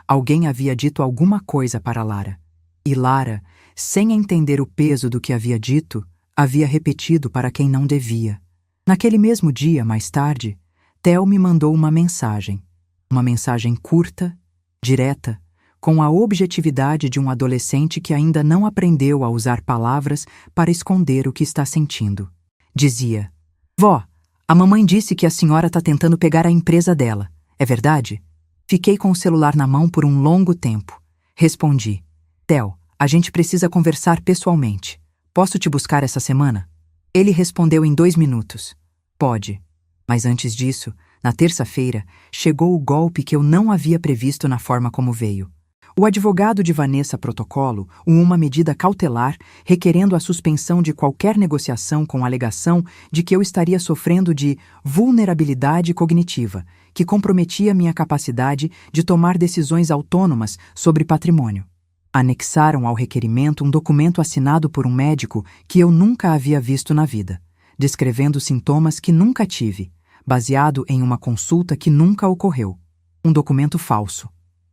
Alguém havia dito alguma coisa para Lara. E Lara, sem entender o peso do que havia dito, havia repetido para quem não devia. Naquele mesmo dia, mais tarde, Theo me mandou uma mensagem. Uma mensagem curta, direta, com a objetividade de um adolescente que ainda não aprendeu a usar palavras para esconder o que está sentindo. Dizia: Vó, a mamãe disse que a senhora está tentando pegar a empresa dela. É verdade? Fiquei com o celular na mão por um longo tempo. Respondi: Theo, a gente precisa conversar pessoalmente. Posso te buscar essa semana? Ele respondeu em 2 minutos. Pode. Mas antes disso, na terça-feira, chegou o golpe que eu não havia previsto na forma como veio. O advogado de Vanessa Protocolo, uma medida cautelar requerendo a suspensão de qualquer negociação com a alegação de que eu estaria sofrendo de vulnerabilidade cognitiva, que comprometia minha capacidade de tomar decisões autônomas sobre patrimônio. Anexaram ao requerimento um documento assinado por um médico que eu nunca havia visto na vida, descrevendo sintomas que nunca tive, baseado em uma consulta que nunca ocorreu. Um documento falso.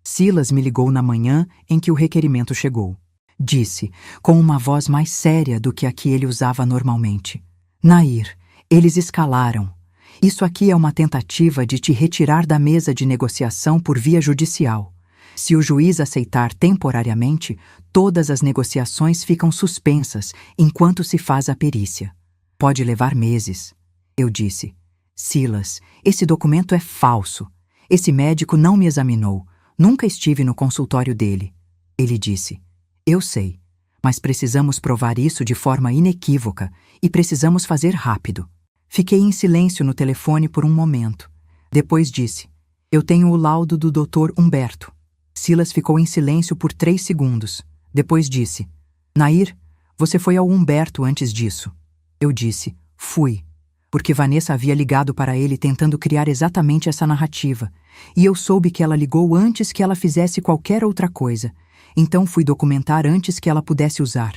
Silas me ligou na manhã em que o requerimento chegou. Disse, com uma voz mais séria do que a que ele usava normalmente: Nair, eles escalaram. Isso aqui é uma tentativa de te retirar da mesa de negociação por via judicial. Se o juiz aceitar temporariamente, todas as negociações ficam suspensas enquanto se faz a perícia. Pode levar meses. Eu disse: Silas, esse documento é falso. Esse médico não me examinou. Nunca estive no consultório dele. Ele disse: Eu sei, mas precisamos provar isso de forma inequívoca e precisamos fazer rápido. Fiquei em silêncio no telefone por um momento. Depois disse: Eu tenho o laudo do Dr. Humberto. Silas ficou em silêncio por 3 segundos. Depois disse: Nair, você foi ao Humberto antes disso. Eu disse: Fui. Porque Vanessa havia ligado para ele tentando criar exatamente essa narrativa, e eu soube que ela ligou antes que ela fizesse qualquer outra coisa, então fui documentar antes que ela pudesse usar.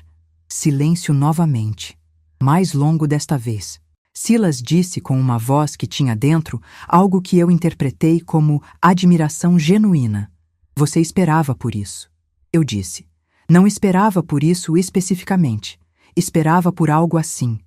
Silêncio novamente. Mais longo desta vez. Silas disse com uma voz que tinha dentro algo que eu interpretei como admiração genuína. Você esperava por isso. Eu disse: Não esperava por isso especificamente. Esperava por algo assim.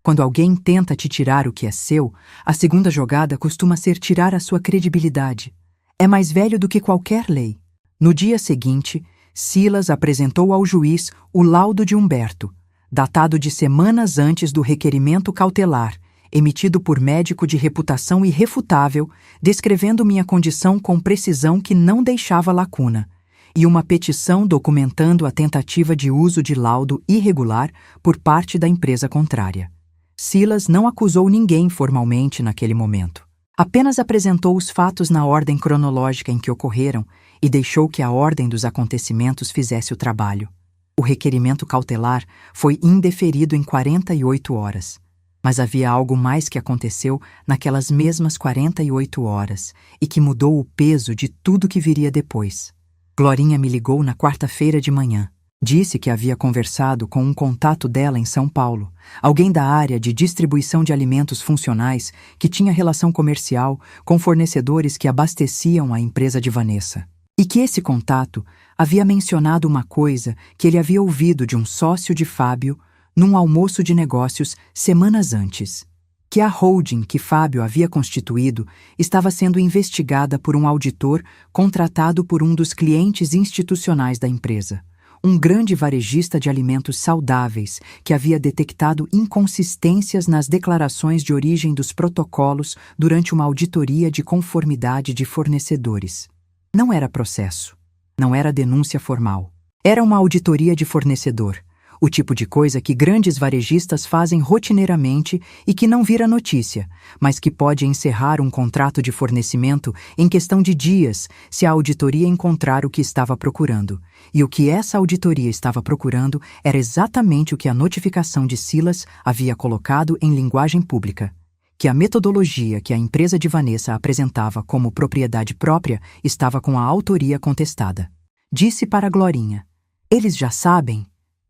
Quando alguém tenta te tirar o que é seu, a segunda jogada costuma ser tirar a sua credibilidade. É mais velho do que qualquer lei. No dia seguinte, Silas apresentou ao juiz o laudo de Humberto, datado de semanas antes do requerimento cautelar, emitido por médico de reputação irrefutável, descrevendo minha condição com precisão que não deixava lacuna, e uma petição documentando a tentativa de uso de laudo irregular por parte da empresa contrária. Silas não acusou ninguém formalmente naquele momento. Apenas apresentou os fatos na ordem cronológica em que ocorreram e deixou que a ordem dos acontecimentos fizesse o trabalho. O requerimento cautelar foi indeferido em 48 horas. Mas havia algo mais que aconteceu naquelas mesmas 48 horas e que mudou o peso de tudo que viria depois. Glorinha me ligou na quarta-feira de manhã. Disse que havia conversado com um contato dela em São Paulo, alguém da área de distribuição de alimentos funcionais que tinha relação comercial com fornecedores que abasteciam a empresa de Vanessa. E que esse contato havia mencionado uma coisa que ele havia ouvido de um sócio de Fábio num almoço de negócios semanas antes, que a holding que Fábio havia constituído estava sendo investigada por um auditor contratado por um dos clientes institucionais da empresa, um grande varejista de alimentos saudáveis que havia detectado inconsistências nas declarações de origem dos protocolos durante uma auditoria de conformidade de fornecedores. Não era processo, não era denúncia formal. Era uma auditoria de fornecedor, o tipo de coisa que grandes varejistas fazem rotineiramente e que não vira notícia, mas que pode encerrar um contrato de fornecimento em questão de dias se a auditoria encontrar o que estava procurando. E o que essa auditoria estava procurando era exatamente o que a notificação de Silas havia colocado em linguagem pública: que a metodologia que a empresa de Vanessa apresentava como propriedade própria estava com a autoria contestada. Disse para Glorinha: Eles já sabem?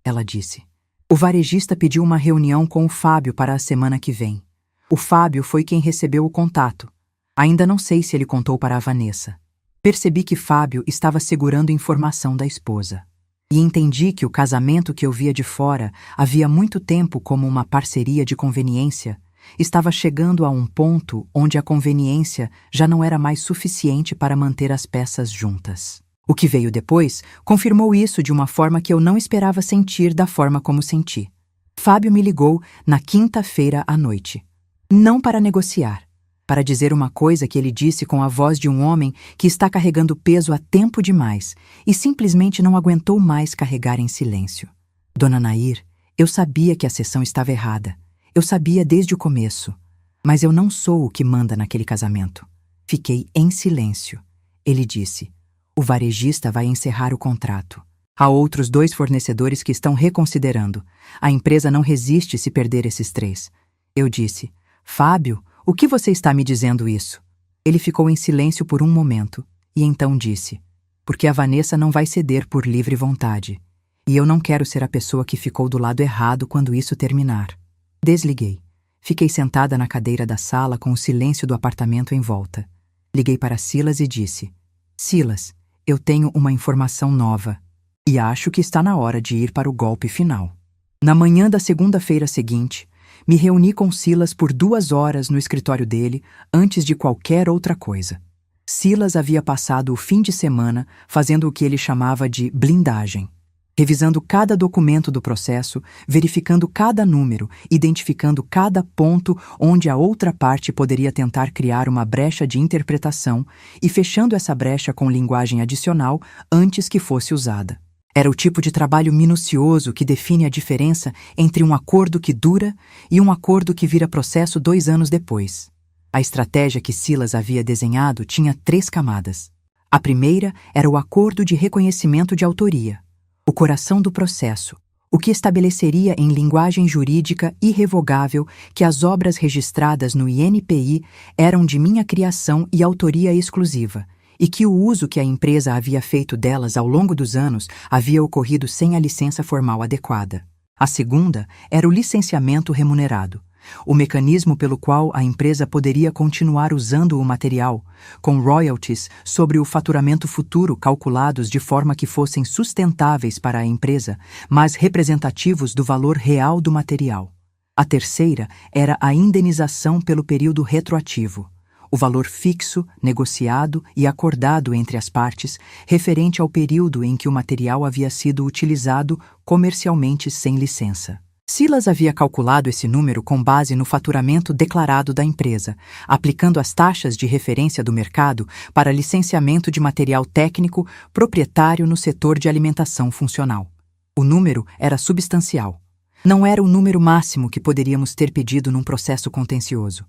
Ela disse. O varejista pediu uma reunião com o Fábio para a semana que vem. O Fábio foi quem recebeu o contato. Ainda não sei se ele contou para a Vanessa. Percebi que Fábio estava segurando informação da esposa. E entendi que o casamento que eu via de fora havia muito tempo como uma parceria de conveniência estava chegando a um ponto onde a conveniência já não era mais suficiente para manter as peças juntas. O que veio depois confirmou isso de uma forma que eu não esperava sentir da forma como senti. Fábio me ligou na quinta-feira à noite. Não para negociar, para dizer uma coisa que ele disse com a voz de um homem que está carregando peso há tempo demais e simplesmente não aguentou mais carregar em silêncio. Dona Nair, eu sabia que a sessão estava errada. Eu sabia desde o começo. Mas eu não sou o que manda naquele casamento. Fiquei em silêncio. Ele disse: o varejista vai encerrar o contrato. Há outros 2 fornecedores que estão reconsiderando. A empresa não resiste se perder esses 3. Eu disse: Fábio, o que você está me dizendo isso? Ele ficou em silêncio por um momento e então disse: porque a Vanessa não vai ceder por livre vontade. E eu não quero ser a pessoa que ficou do lado errado quando isso terminar. Desliguei. Fiquei sentada na cadeira da sala com o silêncio do apartamento em volta. Liguei para Silas e disse: Silas, eu tenho uma informação nova e acho que está na hora de ir para o golpe final. Na manhã da segunda-feira seguinte, me reuni com Silas por 2 horas no escritório dele antes de qualquer outra coisa. Silas havia passado o fim de semana fazendo o que ele chamava de blindagem, revisando cada documento do processo, verificando cada número, identificando cada ponto onde a outra parte poderia tentar criar uma brecha de interpretação e fechando essa brecha com linguagem adicional antes que fosse usada. Era o tipo de trabalho minucioso que define a diferença entre um acordo que dura e um acordo que vira processo 2 anos depois. A estratégia que Silas havia desenhado tinha 3 camadas. A primeira era o acordo de reconhecimento de autoria, o coração do processo, o que estabeleceria em linguagem jurídica irrevogável que as obras registradas no INPI eram de minha criação e autoria exclusiva, e que o uso que a empresa havia feito delas ao longo dos anos havia ocorrido sem a licença formal adequada. A segunda era o licenciamento remunerado, o mecanismo pelo qual a empresa poderia continuar usando o material, com royalties sobre o faturamento futuro calculados de forma que fossem sustentáveis para a empresa, mas representativos do valor real do material. A terceira era a indenização pelo período retroativo, o valor fixo, negociado e acordado entre as partes, referente ao período em que o material havia sido utilizado comercialmente sem licença. Silas havia calculado esse número com base no faturamento declarado da empresa, aplicando as taxas de referência do mercado para licenciamento de material técnico proprietário no setor de alimentação funcional. O número era substancial. Não era o número máximo que poderíamos ter pedido num processo contencioso.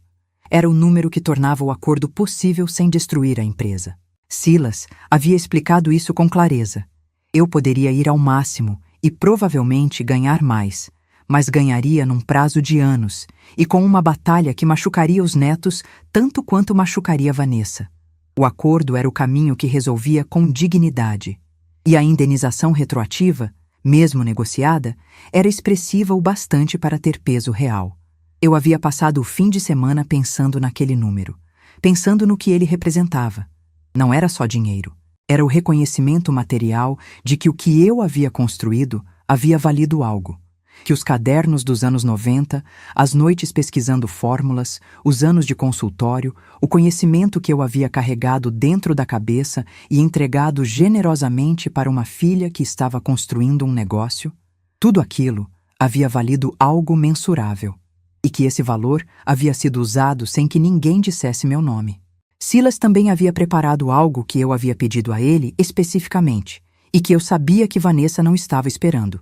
Era o número que tornava o acordo possível sem destruir a empresa. Silas havia explicado isso com clareza. Eu poderia ir ao máximo e provavelmente ganhar mais, mas ganharia num prazo de anos e com uma batalha que machucaria os netos tanto quanto machucaria Vanessa. O acordo era o caminho que resolvia com dignidade. E a indenização retroativa, mesmo negociada, era expressiva o bastante para ter peso real. Eu havia passado o fim de semana pensando naquele número, pensando no que ele representava. Não era só dinheiro, era o reconhecimento material de que o que eu havia construído havia valido algo. Que os cadernos dos anos 90, as noites pesquisando fórmulas, os anos de consultório, o conhecimento que eu havia carregado dentro da cabeça e entregado generosamente para uma filha que estava construindo um negócio, tudo aquilo havia valido algo mensurável. E que esse valor havia sido usado sem que ninguém dissesse meu nome. Silas também havia preparado algo que eu havia pedido a ele especificamente, e que eu sabia que Vanessa não estava esperando.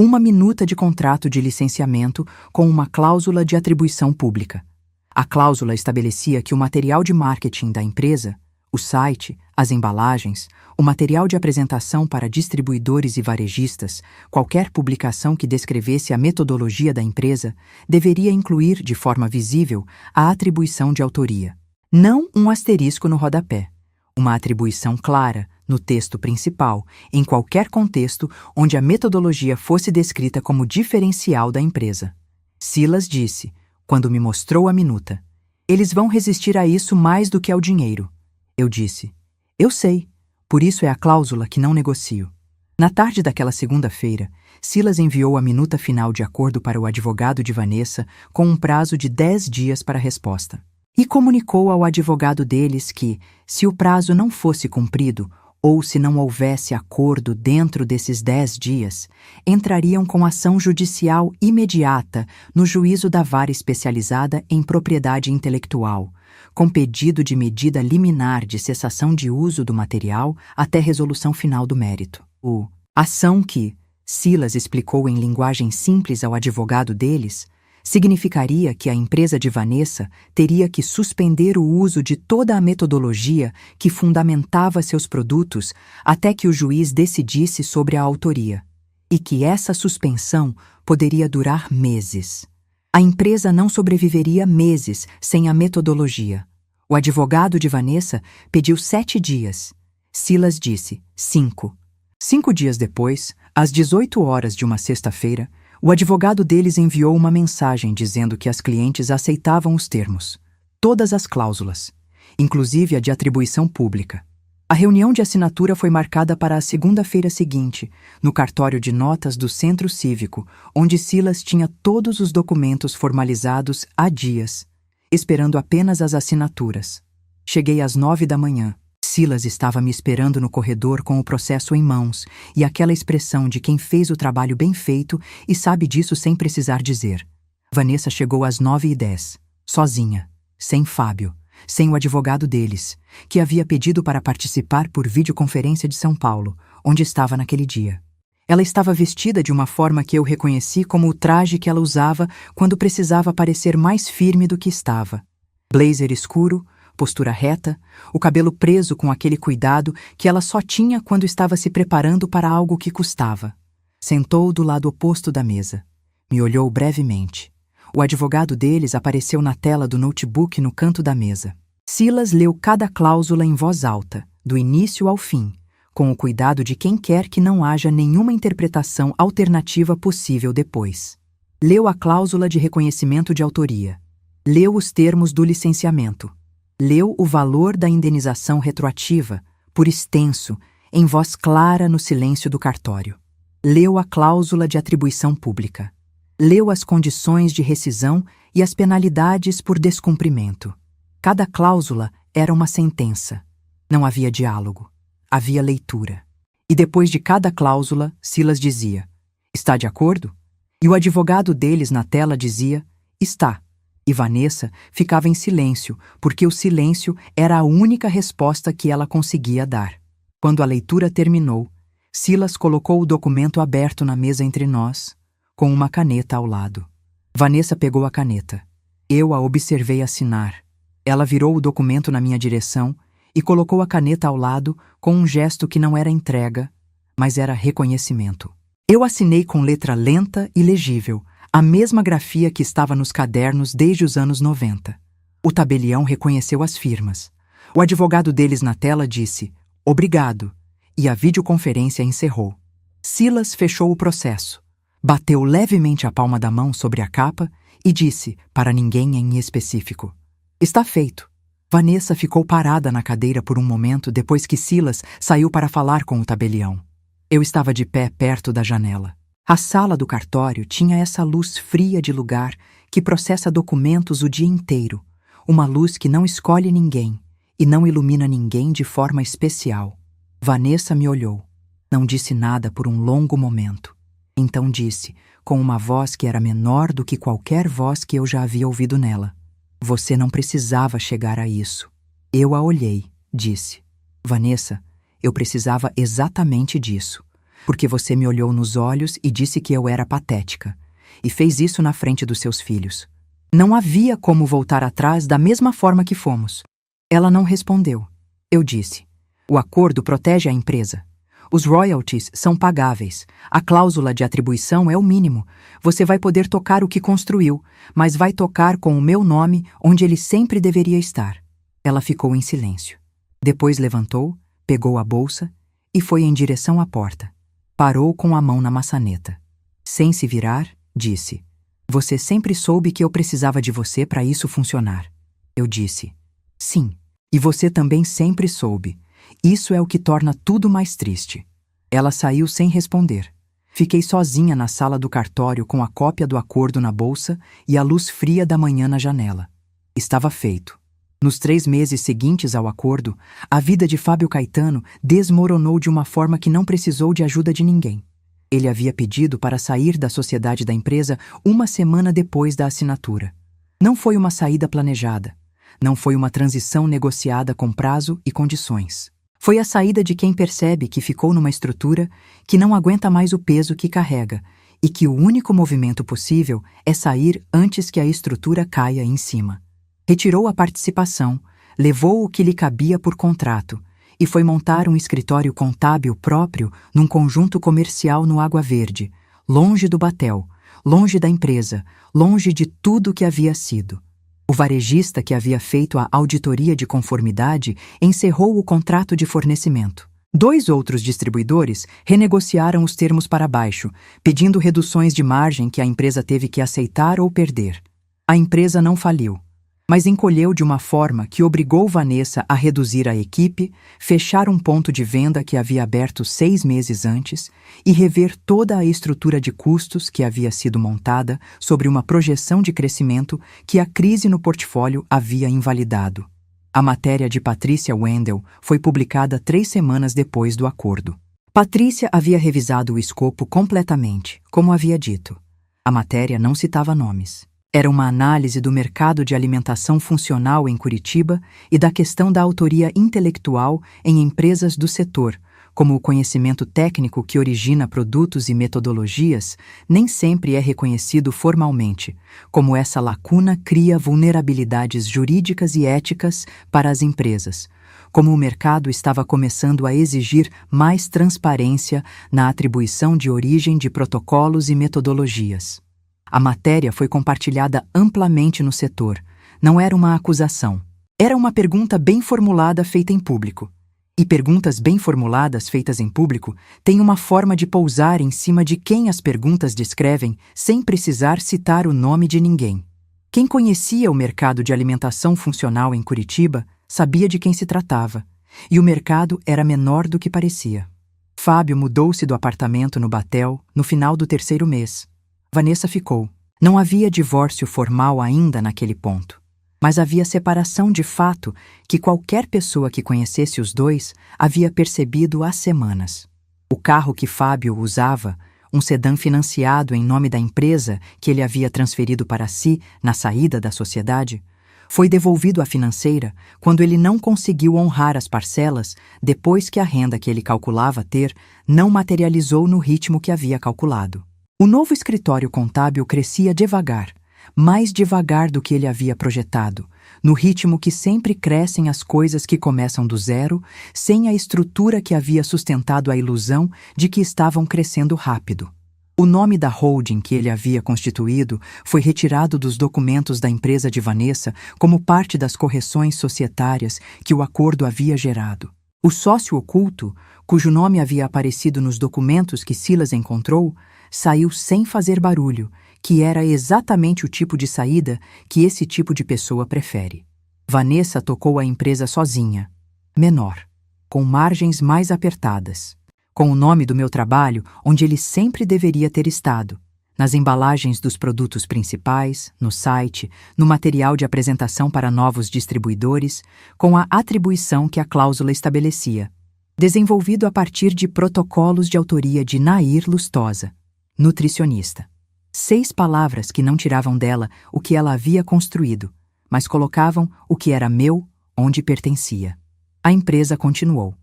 Uma minuta de contrato de licenciamento com uma cláusula de atribuição pública. A cláusula estabelecia que o material de marketing da empresa, o site, as embalagens, o material de apresentação para distribuidores e varejistas, qualquer publicação que descrevesse a metodologia da empresa, deveria incluir, de forma visível, a atribuição de autoria. Não um asterisco no rodapé. Uma atribuição clara, no texto principal, em qualquer contexto onde a metodologia fosse descrita como diferencial da empresa. Silas disse, quando me mostrou a minuta: eles vão resistir a isso mais do que ao dinheiro. Eu disse: eu sei, por isso é a cláusula que não negocio. Na tarde daquela segunda-feira, Silas enviou a minuta final de acordo para o advogado de Vanessa com um prazo de 10 dias para a resposta. E comunicou ao advogado deles que, se o prazo não fosse cumprido, ou se não houvesse acordo dentro desses 10 dias, entrariam com ação judicial imediata no juízo da vara especializada em propriedade intelectual, com pedido de medida liminar de cessação de uso do material até resolução final do mérito. Ação que, Silas explicou em linguagem simples ao advogado deles, significaria que a empresa de Vanessa teria que suspender o uso de toda a metodologia que fundamentava seus produtos até que o juiz decidisse sobre a autoria, e que essa suspensão poderia durar meses. A empresa não sobreviveria meses sem a metodologia. O advogado de Vanessa pediu 7 dias. Silas disse 5. 5 dias depois, às 18 horas de uma sexta-feira, o advogado deles enviou uma mensagem dizendo que as clientes aceitavam os termos, todas as cláusulas, inclusive a de atribuição pública. A reunião de assinatura foi marcada para a segunda-feira seguinte, no cartório de notas do Centro Cívico, onde Silas tinha todos os documentos formalizados há dias, esperando apenas as assinaturas. Cheguei às 9 da manhã. Silas estava me esperando no corredor com o processo em mãos e aquela expressão de quem fez o trabalho bem feito e sabe disso sem precisar dizer. Vanessa chegou às 9h10, sozinha, sem Fábio, sem o advogado deles, que havia pedido para participar por videoconferência de São Paulo, onde estava naquele dia. Ela estava vestida de uma forma que eu reconheci como o traje que ela usava quando precisava parecer mais firme do que estava. Blazer escuro, postura reta, o cabelo preso com aquele cuidado que ela só tinha quando estava se preparando para algo que custava. Sentou do lado oposto da mesa. Me olhou brevemente. O advogado deles apareceu na tela do notebook no canto da mesa. Silas leu cada cláusula em voz alta, do início ao fim, com o cuidado de quem quer que não haja nenhuma interpretação alternativa possível depois. Leu a cláusula de reconhecimento de autoria. Leu os termos do licenciamento. Leu o valor da indenização retroativa, por extenso, em voz clara no silêncio do cartório. Leu a cláusula de atribuição pública. Leu as condições de rescisão e as penalidades por descumprimento. Cada cláusula era uma sentença. Não havia diálogo. Havia leitura. E depois de cada cláusula, Silas dizia: "Está de acordo?" E o advogado deles na tela dizia: "Está." E Vanessa ficava em silêncio, porque o silêncio era a única resposta que ela conseguia dar. Quando a leitura terminou, Silas colocou o documento aberto na mesa entre nós, com uma caneta ao lado. Vanessa pegou a caneta. Eu a observei assinar. Ela virou o documento na minha direção e colocou a caneta ao lado com um gesto que não era entrega, mas era reconhecimento. Eu assinei com letra lenta e legível, a mesma grafia que estava nos cadernos desde os anos 90. O tabelião reconheceu as firmas. O advogado deles na tela disse: "Obrigado", e a videoconferência encerrou. Silas fechou o processo, bateu levemente a palma da mão sobre a capa e disse, para ninguém em específico: "Está feito." Vanessa ficou parada na cadeira por um momento depois que Silas saiu para falar com o tabelião. Eu estava de pé perto da janela. A sala do cartório tinha essa luz fria de lugar que processa documentos o dia inteiro, uma luz que não escolhe ninguém e não ilumina ninguém de forma especial. Vanessa me olhou. Não disse nada por um longo momento. Então disse, com uma voz que era menor do que qualquer voz que eu já havia ouvido nela: "Você não precisava chegar a isso." Eu a olhei, disse: "Vanessa, eu precisava exatamente disso. Porque você me olhou nos olhos e disse que eu era patética, e fez isso na frente dos seus filhos. Não havia como voltar atrás da mesma forma que fomos." Ela não respondeu. Eu disse: "O acordo protege a empresa. Os royalties são pagáveis. A cláusula de atribuição é o mínimo. Você vai poder tocar o que construiu, mas vai tocar com o meu nome onde ele sempre deveria estar." Ela ficou em silêncio. Depois levantou, pegou a bolsa e foi em direção à porta. Parou com a mão na maçaneta. Sem se virar, disse: "Você sempre soube que eu precisava de você para isso funcionar." Eu disse: "Sim, e você também sempre soube. Isso é o que torna tudo mais triste." Ela saiu sem responder. Fiquei sozinha na sala do cartório com a cópia do acordo na bolsa e a luz fria da manhã na janela. Estava feito. Nos 3 meses seguintes ao acordo, a vida de Fábio Caetano desmoronou de uma forma que não precisou de ajuda de ninguém. Ele havia pedido para sair da sociedade da empresa uma semana depois da assinatura. Não foi uma saída planejada. Não foi uma transição negociada com prazo e condições. Foi a saída de quem percebe que ficou numa estrutura que não aguenta mais o peso que carrega e que o único movimento possível é sair antes que a estrutura caia em cima. Retirou a participação, levou o que lhe cabia por contrato e foi montar um escritório contábil próprio num conjunto comercial no Água Verde, longe do batel, longe da empresa, longe de tudo que havia sido. O varejista que havia feito a auditoria de conformidade encerrou o contrato de fornecimento. 2 outros distribuidores renegociaram os termos para baixo, pedindo reduções de margem que a empresa teve que aceitar ou perder. A empresa não faliu, mas encolheu de uma forma que obrigou Vanessa a reduzir a equipe, fechar um ponto de venda que havia aberto 6 meses antes e rever toda a estrutura de custos que havia sido montada sobre uma projeção de crescimento que a crise no portfólio havia invalidado. A matéria de Patrícia Wendel foi publicada 3 semanas depois do acordo. Patrícia havia revisado o escopo completamente, como havia dito. A matéria não citava nomes. Era uma análise do mercado de alimentação funcional em Curitiba e da questão da autoria intelectual em empresas do setor, como o conhecimento técnico que origina produtos e metodologias nem sempre é reconhecido formalmente, como essa lacuna cria vulnerabilidades jurídicas e éticas para as empresas, como o mercado estava começando a exigir mais transparência na atribuição de origem de protocolos e metodologias. A matéria foi compartilhada amplamente no setor. Não era uma acusação. Era uma pergunta bem formulada feita em público. E perguntas bem formuladas feitas em público têm uma forma de pousar em cima de quem as perguntas descrevem sem precisar citar o nome de ninguém. Quem conhecia o mercado de alimentação funcional em Curitiba sabia de quem se tratava. E o mercado era menor do que parecia. Fábio mudou-se do apartamento no Batel no final do 3º mês. Vanessa ficou. Não havia divórcio formal ainda naquele ponto, mas havia separação de fato que qualquer pessoa que conhecesse os dois havia percebido há semanas. O carro que Fábio usava, um sedã financiado em nome da empresa que ele havia transferido para si na saída da sociedade, foi devolvido à financeira quando ele não conseguiu honrar as parcelas depois que a renda que ele calculava ter não materializou no ritmo que havia calculado. O novo escritório contábil crescia devagar, mais devagar do que ele havia projetado, no ritmo que sempre crescem as coisas que começam do zero, sem a estrutura que havia sustentado a ilusão de que estavam crescendo rápido. O nome da holding que ele havia constituído foi retirado dos documentos da empresa de Vanessa como parte das correções societárias que o acordo havia gerado. O sócio oculto, cujo nome havia aparecido nos documentos que Silas encontrou, saiu sem fazer barulho, que era exatamente o tipo de saída que esse tipo de pessoa prefere. Vanessa tocou a empresa sozinha, menor, com margens mais apertadas, com o nome do meu trabalho onde ele sempre deveria ter estado, nas embalagens dos produtos principais, no site, no material de apresentação para novos distribuidores, com a atribuição que a cláusula estabelecia, desenvolvido a partir de protocolos de autoria de Nair Lustosa, nutricionista. 6 palavras que não tiravam dela o que ela havia construído, mas colocavam o que era meu onde pertencia. A empresa continuou,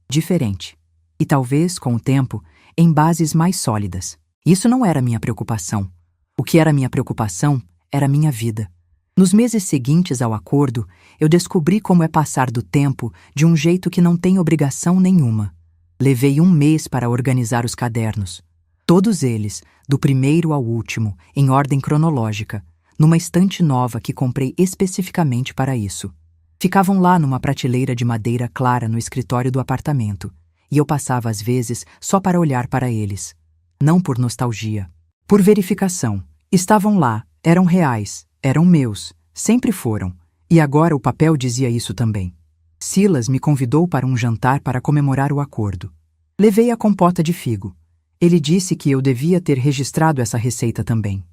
diferente, e talvez, com o tempo, em bases mais sólidas. Isso não era minha preocupação. O que era minha preocupação era minha vida. Nos meses seguintes ao acordo, eu descobri como é passar do tempo de um jeito que não tem obrigação nenhuma. Levei 1 mês para organizar os cadernos. Todos eles, do primeiro ao último, em ordem cronológica, numa estante nova que comprei especificamente para isso. Ficavam lá numa prateleira de madeira clara no escritório do apartamento, e eu passava às vezes só para olhar para eles. Não por nostalgia, por verificação. Estavam lá, eram reais, eram meus, sempre foram, e agora o papel dizia isso também. Silas me convidou para um jantar para comemorar o acordo. Levei a compota de figo. Ele disse que eu devia ter registrado essa receita também.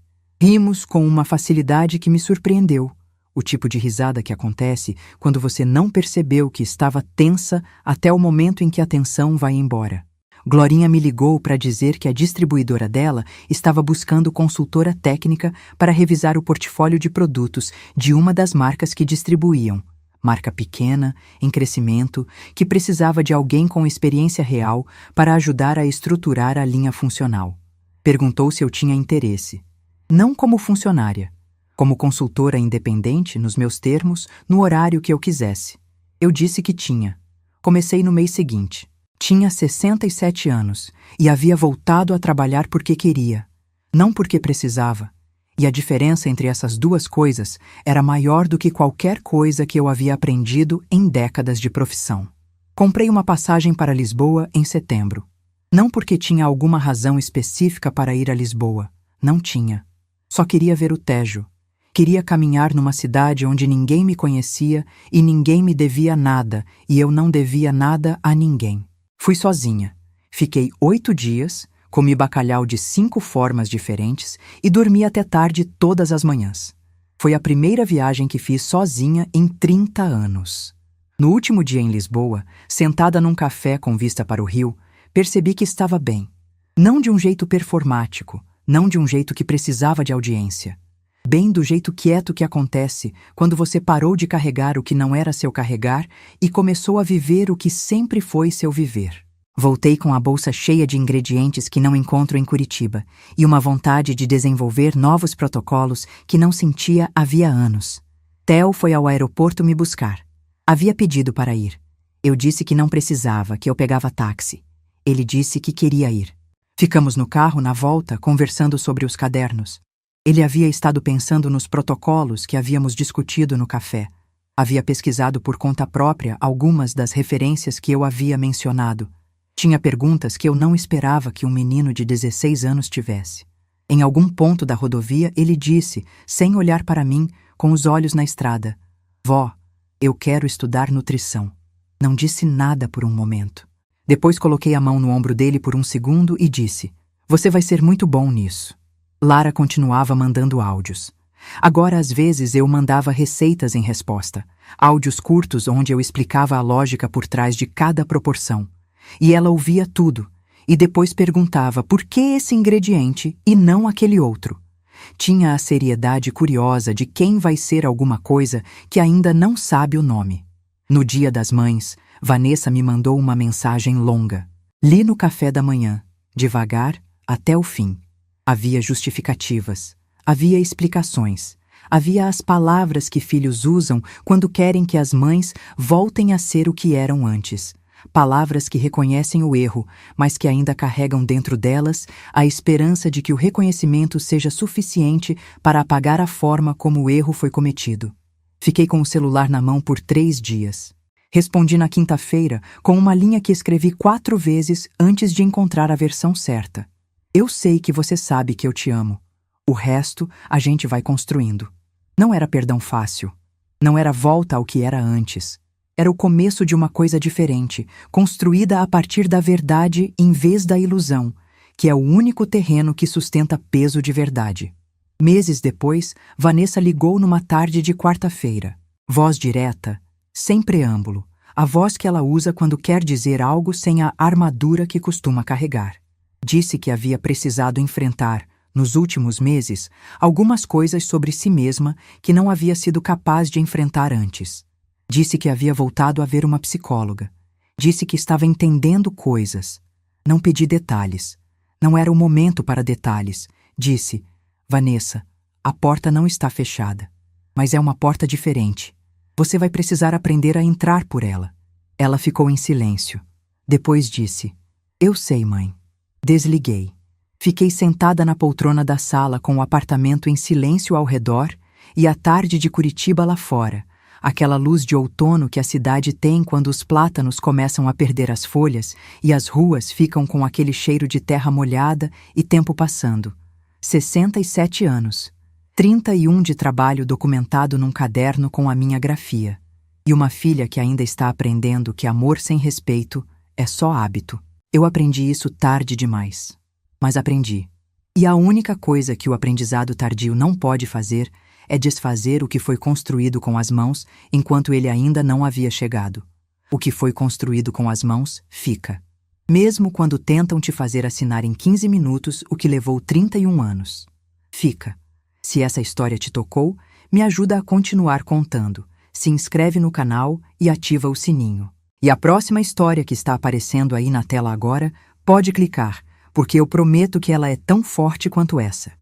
Rimos com uma facilidade que me surpreendeu. O tipo de risada que acontece quando você não percebeu que estava tensa até o momento em que a tensão vai embora. Glorinha me ligou para dizer que a distribuidora dela estava buscando consultora técnica para revisar o portfólio de produtos de uma das marcas que distribuíam. Marca pequena, em crescimento, que precisava de alguém com experiência real para ajudar a estruturar a linha funcional. Perguntou se eu tinha interesse. Não como funcionária, como consultora independente, nos meus termos, no horário que eu quisesse. Eu disse que tinha. Comecei no mês seguinte. Tinha 67 anos e havia voltado a trabalhar porque queria, não porque precisava. E a diferença entre essas duas coisas era maior do que qualquer coisa que eu havia aprendido em décadas de profissão. Comprei uma passagem para Lisboa em setembro. Não porque tinha alguma razão específica para ir a Lisboa. Não tinha. Só queria ver o Tejo. Queria caminhar numa cidade onde ninguém me conhecia e ninguém me devia nada e eu não devia nada a ninguém. Fui sozinha. Fiquei 8 dias, comi bacalhau de 5 formas diferentes e dormi até tarde todas as manhãs. Foi a primeira viagem que fiz sozinha em 30 anos. No último dia em Lisboa, sentada num café com vista para o rio, percebi que estava bem. Não de um jeito performático, não de um jeito que precisava de audiência. Bem do jeito quieto que acontece quando você parou de carregar o que não era seu carregar e começou a viver o que sempre foi seu viver. Voltei com a bolsa cheia de ingredientes que não encontro em Curitiba e uma vontade de desenvolver novos protocolos que não sentia havia anos. Theo foi ao aeroporto me buscar. Havia pedido para ir. Eu disse que não precisava, que eu pegava táxi. Ele disse que queria ir. Ficamos no carro na volta, conversando sobre os cadernos. Ele havia estado pensando nos protocolos que havíamos discutido no café. Havia pesquisado por conta própria algumas das referências que eu havia mencionado. Tinha perguntas que eu não esperava que um menino de 16 anos tivesse. Em algum ponto da rodovia, ele disse, sem olhar para mim, com os olhos na estrada: "Vó, eu quero estudar nutrição." Não disse nada por um momento. Depois coloquei a mão no ombro dele por um segundo e disse: "Você vai ser muito bom nisso." Lara continuava mandando áudios. Agora, às vezes, eu mandava receitas em resposta. Áudios curtos onde eu explicava a lógica por trás de cada proporção. E ela ouvia tudo. E depois perguntava por que esse ingrediente e não aquele outro. Tinha a seriedade curiosa de quem vai ser alguma coisa que ainda não sabe o nome. No Dia das Mães, Vanessa me mandou uma mensagem longa. Li no café da manhã, devagar, até o fim. Havia justificativas, havia explicações, havia as palavras que filhos usam quando querem que as mães voltem a ser o que eram antes. Palavras que reconhecem o erro, mas que ainda carregam dentro delas a esperança de que o reconhecimento seja suficiente para apagar a forma como o erro foi cometido. Fiquei com o celular na mão por 3 dias. Respondi na quinta-feira com uma linha que escrevi 4 vezes antes de encontrar a versão certa. Eu sei que você sabe que eu te amo. O resto a gente vai construindo. Não era perdão fácil. Não era volta ao que era antes. Era o começo de uma coisa diferente, construída a partir da verdade em vez da ilusão, que é o único terreno que sustenta peso de verdade. Meses depois, Vanessa ligou numa tarde de quarta-feira. Voz direta, sem preâmbulo, a voz que ela usa quando quer dizer algo sem a armadura que costuma carregar. Disse que havia precisado enfrentar, nos últimos meses, algumas coisas sobre si mesma que não havia sido capaz de enfrentar antes. Disse que havia voltado a ver uma psicóloga. Disse que estava entendendo coisas. Não pedi detalhes. Não era o momento para detalhes. Disse: "Vanessa, a porta não está fechada, mas é uma porta diferente. Você vai precisar aprender a entrar por ela." Ela ficou em silêncio. Depois disse: "Eu sei, mãe." Desliguei. Fiquei sentada na poltrona da sala com o apartamento em silêncio ao redor e a tarde de Curitiba lá fora, aquela luz de outono que a cidade tem quando os plátanos começam a perder as folhas e as ruas ficam com aquele cheiro de terra molhada e tempo passando. 67 anos. 31 de trabalho documentado num caderno com a minha grafia. E uma filha que ainda está aprendendo que amor sem respeito é só hábito. Eu aprendi isso tarde demais. Mas aprendi. E a única coisa que o aprendizado tardio não pode fazer é desfazer o que foi construído com as mãos enquanto ele ainda não havia chegado. O que foi construído com as mãos fica. Mesmo quando tentam te fazer assinar em 15 minutos o que levou 31 anos. Fica. Se essa história te tocou, me ajuda a continuar contando. Se inscreve no canal e ativa o sininho. E a próxima história que está aparecendo aí na tela agora, pode clicar, porque eu prometo que ela é tão forte quanto essa.